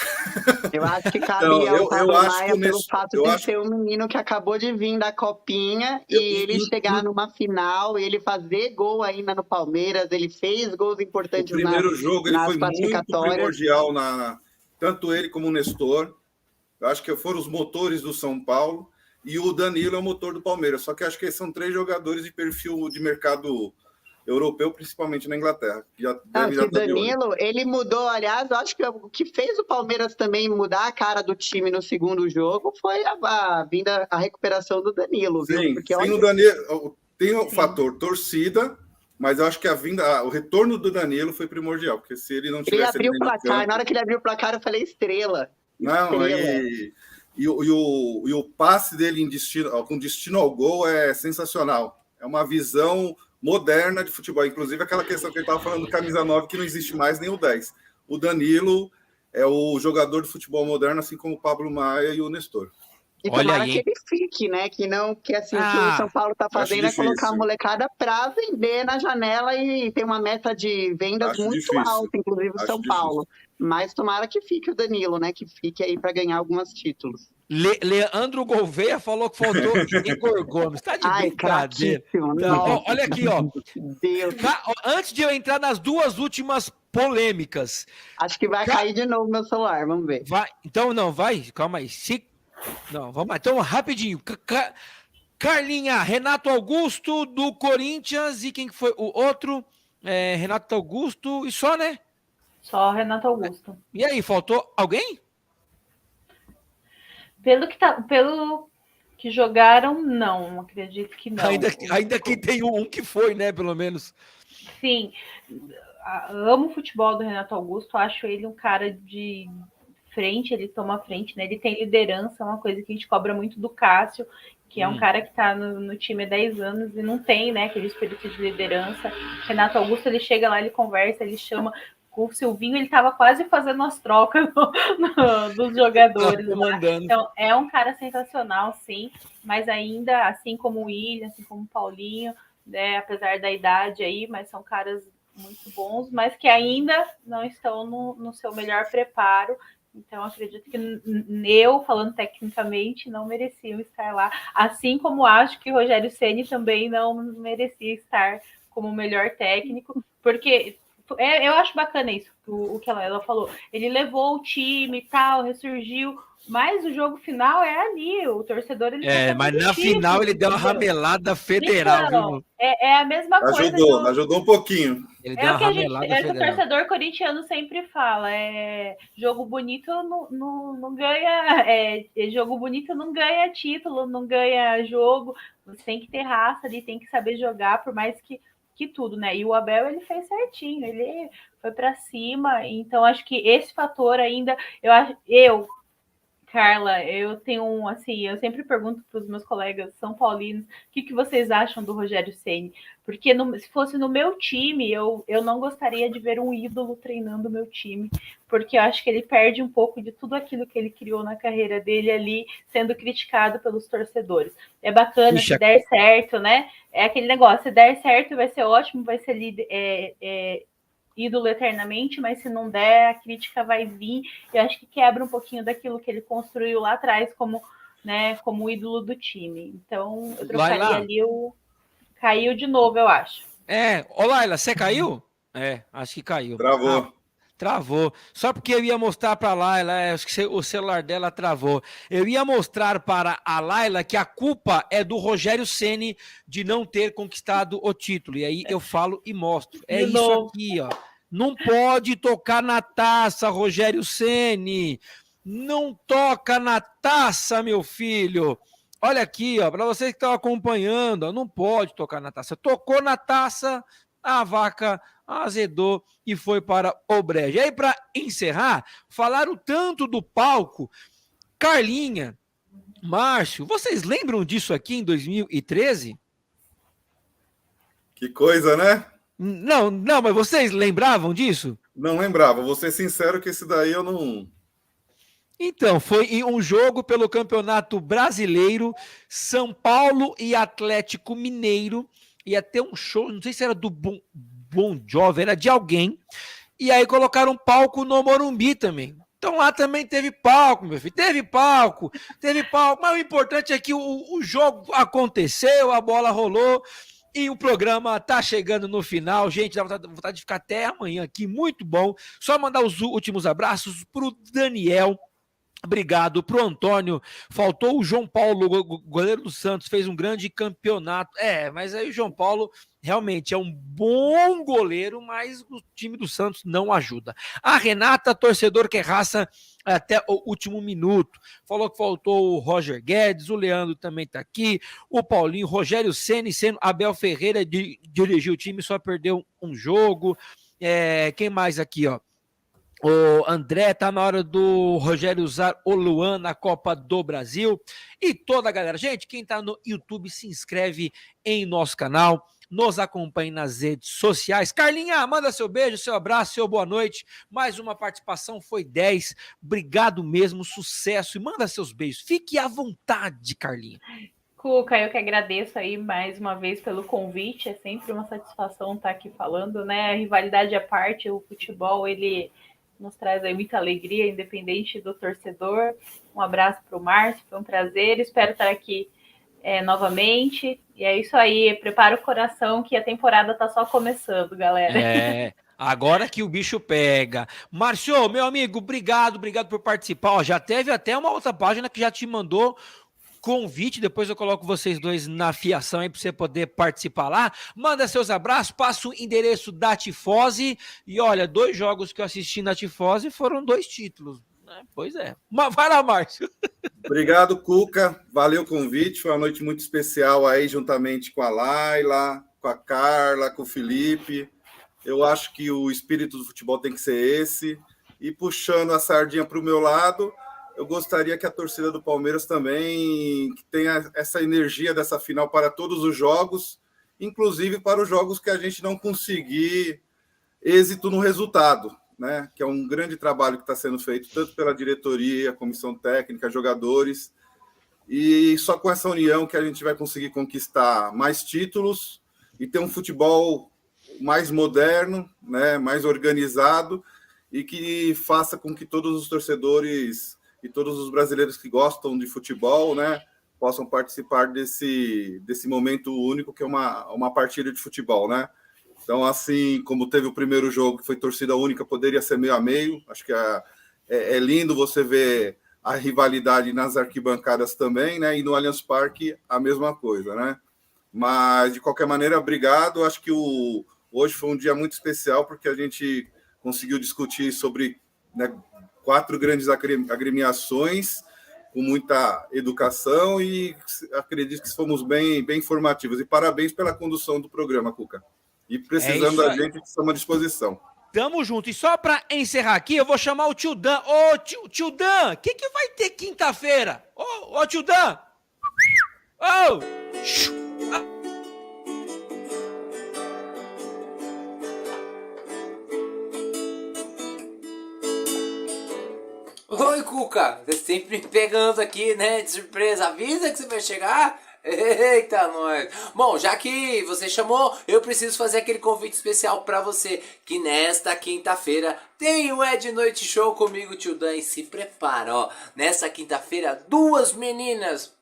Eu acho que cabia o Pablo Maia pelo fato de ser um menino que acabou de vir da Copinha e ele chegar numa final, ele fazer gol ainda no Palmeiras, ele fez gols importantes no primeiro jogo, ele foi muito primordial, tanto ele como o Nestor. Eu acho que foram os motores do São Paulo e o Danilo é o motor do Palmeiras. Só que acho que são 3 jogadores de perfil de mercado europeu, principalmente na Inglaterra. O Danilo, ele mudou, aliás, eu acho que o que fez o Palmeiras também mudar a cara do time no segundo jogo foi a recuperação do Danilo. Sim, viu? Porque o Danilo tem o fator torcida, mas eu acho que o retorno do Danilo foi primordial, porque se ele não tivesse... Ele abriu o placar, na hora que ele abriu o placar eu falei estrela. E o passe dele com destino ao gol é sensacional. É uma visão moderna de futebol, inclusive aquela questão que ele estava falando do camisa 9, que não existe mais nem o 10. O Danilo é o jogador de futebol moderno, assim como o Pablo Maia e o Nestor. E tomara que ele fique, né? Que assim, o que o São Paulo está fazendo é colocar a molecada para vender na janela e tem uma meta de vendas muito alta, inclusive o São Paulo. Mas tomara que fique o Danilo, né? Que fique aí para ganhar alguns títulos. Leandro Gouveia falou que faltou Igor Gomes. Tá de brincadeira. Tá, olha aqui, ó. Deus. Antes de eu entrar nas 2 últimas polêmicas. Acho que vai cair de novo meu celular, vamos ver. Vai. Então, não, vai. Calma aí. Não, vamos lá. Então, rapidinho. Carlinha, Renato Augusto do Corinthians e quem foi o outro? Renato Augusto e só, né? Só Renato Augusto. E aí, faltou alguém? Pelo que jogaram, não. Acredito que não. Ainda que tem um que foi, né? Pelo menos. Sim. Amo o futebol do Renato Augusto. Acho ele um cara de frente. Ele toma frente, né? Ele tem liderança. É uma coisa que a gente cobra muito do Cássio, que é um cara que está no time há 10 anos e não tem, né, aquele espírito de liderança. Renato Augusto, ele chega lá, ele conversa, ele chama... o Silvinho, ele estava quase fazendo as trocas dos jogadores. Então, é um cara sensacional, sim, mas ainda, assim como o William, assim como o Paulinho, né, apesar da idade aí, mas são caras muito bons, mas que ainda não estão no seu melhor preparo. Então, acredito que eu, falando tecnicamente, não mereciam estar lá. Assim como acho que o Rogério Ceni também não merecia estar como o melhor técnico, porque eu acho bacana isso, o que ela falou. Ele levou o time e tal, ressurgiu, mas o jogo final é ali, o torcedor... Ele mas na final ele deu uma ramelada federal. Então, viu? é a mesma coisa... Ajudou um pouquinho. Ele deu uma ramelada federal. O torcedor corintiano sempre fala, jogo bonito não ganha, jogo bonito não ganha título, não ganha jogo, você tem que ter raça ali, tem que saber jogar, por mais que tudo, né? E o Abel, ele fez certinho, ele foi para cima, então acho que esse fator ainda, Carla, eu tenho eu sempre pergunto para os meus colegas são paulinos, o que vocês acham do Rogério Ceni? Porque se fosse no meu time, eu não gostaria de ver um ídolo treinando o meu time, porque eu acho que ele perde um pouco de tudo aquilo que ele criou na carreira dele ali, sendo criticado pelos torcedores. É bacana, se der certo, né? É aquele negócio, se der certo vai ser ótimo, vai ser ídolo eternamente, mas se não der, a crítica vai vir, e acho que quebra um pouquinho daquilo que ele construiu lá atrás como o ídolo do time. Então, eu trocaria ali caiu de novo, eu acho. Ô Laila, você caiu? Acho que caiu. Travou. Só porque eu ia mostrar para a Laila, acho que o celular dela travou. Eu ia mostrar para a Laila que a culpa é do Rogério Ceni de não ter conquistado o título. E aí eu falo e mostro. É isso aqui, ó. Não pode tocar na taça, Rogério Ceni. Não toca na taça, meu filho. Olha aqui, ó, para vocês que estão acompanhando, ó, não pode tocar na taça. Tocou na taça, a vaca azedou e foi para o brejo. E aí, para encerrar, falaram tanto do palco. Carlinha, Márcio, vocês lembram disso aqui em 2013? Que coisa, né? Não, mas vocês lembravam disso? Não lembrava. Vou ser sincero que esse daí eu não... Então, foi em um jogo pelo Campeonato Brasileiro, São Paulo e Atlético Mineiro. Ia ter um show, não sei se era do Bon Jovi, era de alguém. E aí colocaram um palco no Morumbi também. Então lá também teve palco, meu filho. Teve palco. Mas o importante é que o jogo aconteceu, a bola rolou. E o programa tá chegando no final. Gente, dá vontade de ficar até amanhã aqui. Muito bom. Só mandar os últimos abraços pro Daniel. Obrigado pro Antônio. Faltou o João Paulo, goleiro do Santos, fez um grande campeonato. Mas aí o João Paulo realmente é um bom goleiro, mas o time do Santos não ajuda. A Renata, torcedor que é raça até o último minuto. Falou que faltou o Roger Guedes, o Leandro também tá aqui, o Paulinho, Rogério Ceni, sendo Abel Ferreira dirigiu o time, só perdeu um jogo. Quem mais aqui, ó? O André, tá na hora do Rogério usar o Luan na Copa do Brasil. E toda a galera, gente, quem tá no YouTube, se inscreve em nosso canal, nos acompanhe nas redes sociais. Carlinha, manda seu beijo, seu abraço, seu boa noite. Mais uma participação, foi 10. Obrigado mesmo, sucesso. E manda seus beijos. Fique à vontade, Carlinha. Cuca, eu que agradeço aí mais uma vez pelo convite. É sempre uma satisfação estar aqui falando, né? A rivalidade à parte, o futebol, ele nos traz aí muita alegria, independente do torcedor. Um abraço para o Márcio, foi um prazer. Espero estar aqui novamente. E é isso aí, prepara o coração que a temporada tá só começando, galera. Agora que o bicho pega. Márcio, meu amigo, obrigado por participar. Ó, já teve até uma outra página que já te mandou convite, depois eu coloco vocês dois na fiação aí para você poder participar lá. Manda seus abraços, passa o endereço da Tifose. E olha, 2 jogos que eu assisti na Tifose foram 2 títulos. Pois é. Mas vai lá, Márcio. Obrigado, Cuca. Valeu o convite. Foi uma noite muito especial aí, juntamente com a Laila, com a Carla, com o Felipe. Eu acho que o espírito do futebol tem que ser esse. E puxando a sardinha para o meu lado, eu gostaria que a torcida do Palmeiras também tenha essa energia dessa final para todos os jogos, inclusive para os jogos que a gente não conseguir êxito no resultado. né, que é um grande trabalho que está sendo feito tanto pela diretoria, comissão técnica, jogadores, e só com essa união que a gente vai conseguir conquistar mais títulos e ter um futebol mais moderno, né, mais organizado, e que faça com que todos os torcedores e todos os brasileiros que gostam de futebol, né, possam participar desse momento único que é uma partida de futebol, né? Então, assim como teve o primeiro jogo, que foi torcida única, poderia ser meio a meio. Acho que é lindo você ver a rivalidade nas arquibancadas também, né? E no Allianz Parque, a mesma coisa, né? Mas, de qualquer maneira, obrigado. Acho que hoje foi um dia muito especial, porque a gente conseguiu discutir sobre, né, 4 grandes agremiações, com muita educação, e acredito que fomos bem informativos. E parabéns pela condução do programa, Cuca. E precisando da gente, estamos à disposição. Tamo junto. E só para encerrar aqui, eu vou chamar o tio Dan. Ô, tio Dan, o que vai ter quinta-feira? Ô, tio Dan! Ô! Oi, Cuca. Você sempre me pegando aqui, né? De surpresa. Avisa que você vai chegar. Eita, nós! Bom, já que você chamou, eu preciso fazer aquele convite especial pra você, que nesta quinta-feira tem o É de Noite Show comigo, tio Dan, e se prepara, ó. Nessa quinta-feira, 2 meninas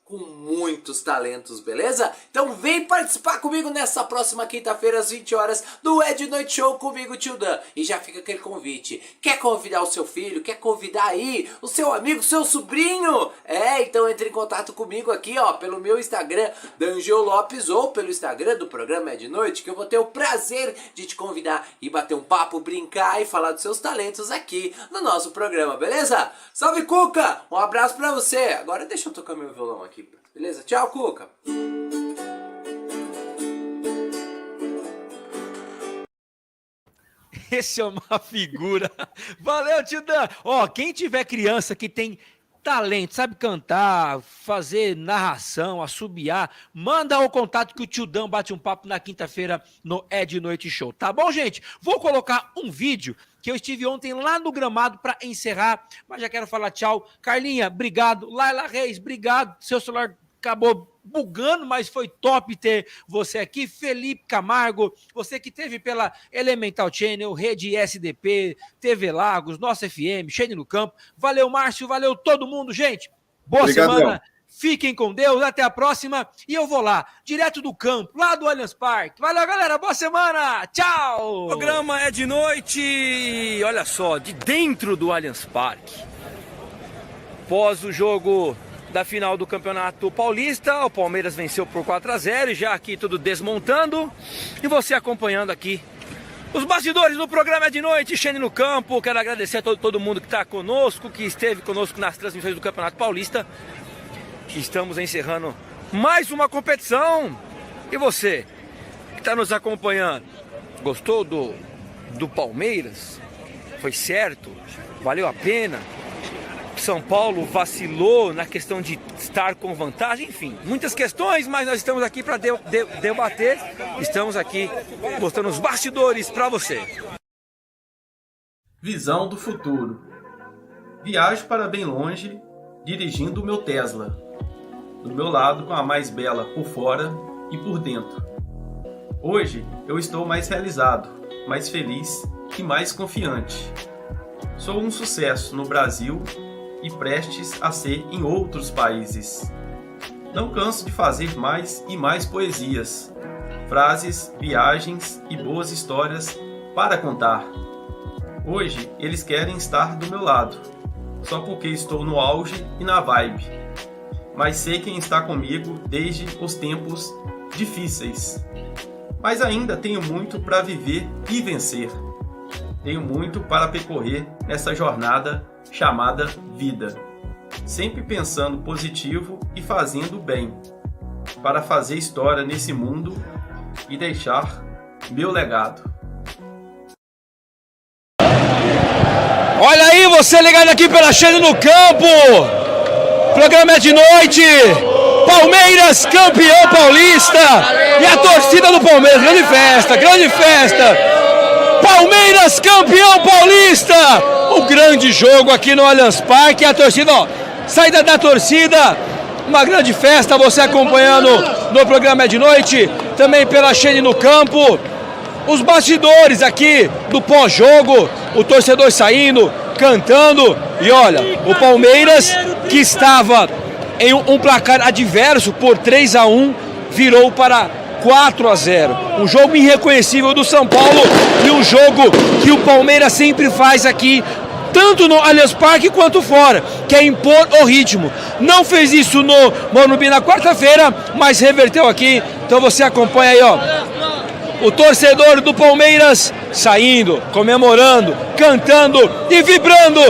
com muitos talentos, beleza? Então vem participar comigo nessa próxima quinta-feira às 20 horas do É de Noite Show comigo, tio Dan. E já fica aquele convite. Quer convidar o seu filho? Quer convidar aí o seu amigo, seu sobrinho? Então entre em contato comigo aqui, ó, pelo meu Instagram, D'Angelo Lopes, ou pelo Instagram do programa É de Noite, que eu vou ter o prazer de te convidar e bater um papo, brincar e falar dos seus talentos aqui no nosso programa, beleza? Salve, Cuca! Um abraço pra você. Agora deixa eu tocar meu violão aqui. Beleza? Tchau, Cuca! Esse é uma figura. Valeu, tio Dan. Ó, quem tiver criança que tem talento, sabe cantar, fazer narração, assobiar, manda o contato que o tio Dan bate um papo na quinta-feira no É de Noite Show. Tá bom, gente? Vou colocar um vídeo que eu estive ontem lá no gramado para encerrar, mas já quero falar tchau. Carlinha, obrigado. Laila Reis, obrigado. Seu celular acabou bugando, mas foi top ter você aqui. Felipe Camargo, você que teve pela Elemental Channel, Rede SDP, TV Lagos, Nossa FM, Cheio no Campo. Valeu, Márcio, valeu todo mundo, gente. Boa Obrigadão. semana. Fiquem com Deus, até a próxima. E eu vou lá, direto do campo, lá do Allianz Parque. Valeu, galera, boa semana. Tchau. O programa É de Noite. Olha só, de dentro do Allianz Parque. Após o jogo da final do Campeonato Paulista, o Palmeiras venceu por 4-0, e já aqui tudo desmontando, e você acompanhando aqui os bastidores do programa É de Noite, Cheio no Campo. Quero agradecer a todo mundo que está conosco, que esteve conosco nas transmissões do Campeonato Paulista. Estamos encerrando mais uma competição, e você que está nos acompanhando, gostou do Palmeiras? Foi certo? Valeu a pena? São Paulo vacilou na questão de estar com vantagem, enfim, muitas questões, mas nós estamos aqui para debater, estamos aqui mostrando os bastidores para você. Visão do futuro. Viajo para bem longe, dirigindo o meu Tesla. Do meu lado, com a mais bela por fora e por dentro. Hoje eu estou mais realizado, mais feliz e mais confiante. Sou um sucesso no Brasil e prestes a ser em outros países. Não canso de fazer mais e mais poesias, frases, viagens e boas histórias para contar. Hoje eles querem estar do meu lado, só porque estou no auge e na vibe. Mas sei quem está comigo desde os tempos difíceis. Mas ainda tenho muito para viver e vencer. Tenho muito para percorrer nessa jornada chamada vida, sempre pensando positivo e fazendo bem, para fazer história nesse mundo e deixar meu legado. Olha aí, você ligado aqui pela Cheio no Campo, programa É de Noite, Palmeiras campeão paulista, e a torcida do Palmeiras, grande festa, Palmeiras campeão paulista! O grande jogo aqui no Allianz Parque. A torcida, ó, saída da torcida, uma grande festa, você acompanhando no programa de noite, também pela Xene no Campo. Os bastidores aqui do pós-jogo, o torcedor saindo, cantando. E olha, o Palmeiras, que estava em um placar adverso por 3-1, virou para 4-0. Um jogo irreconhecível do São Paulo e um jogo que o Palmeiras sempre faz aqui, tanto no Allianz Parque quanto fora, que é impor o ritmo. Não fez isso no Morumbi na quarta-feira, mas reverteu aqui. Então você acompanha aí, ó, o torcedor do Palmeiras saindo, comemorando, cantando e vibrando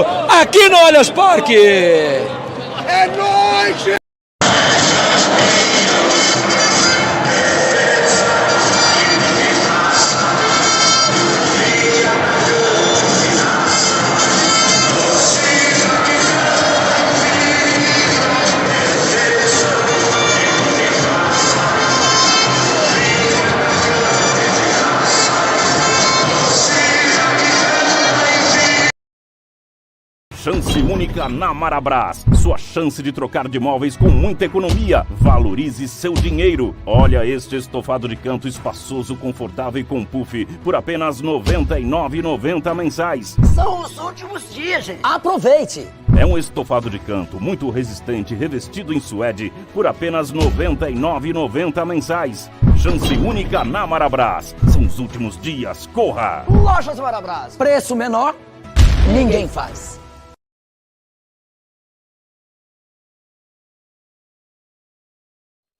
aqui no Allianz Parque. É nóis! Chance única na Marabras. Sua chance de trocar de imóveis com muita economia. Valorize seu dinheiro. Olha este estofado de canto espaçoso, confortável e com puff por apenas R$ 99,90 mensais. São os últimos dias, gente. Aproveite! É um estofado de canto muito resistente, revestido em suede por apenas R$ 99,90 mensais. Chance única na Marabras. São os últimos dias. Corra! Lojas Marabras. Preço menor, ninguém faz.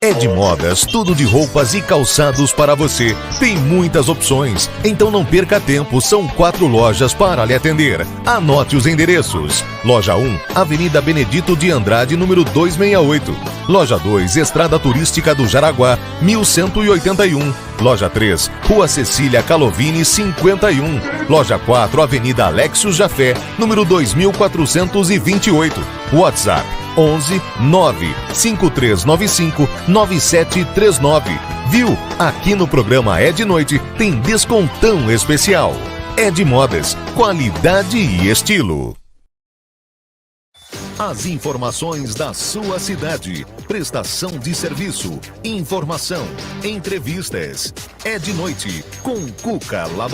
Edmodas, tudo de roupas e calçados para você. Tem muitas opções, então não perca tempo, são 4 lojas para lhe atender. Anote os endereços. Loja 1, Avenida Benedito de Andrade, número 268. Loja 2, Estrada Turística do Jaraguá, 1181. Loja 3, Rua Cecília Calovini, 51. Loja 4, Avenida Alexio Jafé, número 2428. WhatsApp 11 9 5395 9739. Viu? Aqui no programa É de Noite tem descontão especial. É de Modas, qualidade e estilo. As informações da sua cidade, prestação de serviço, informação, entrevistas. É de Noite com Cuca Labareda.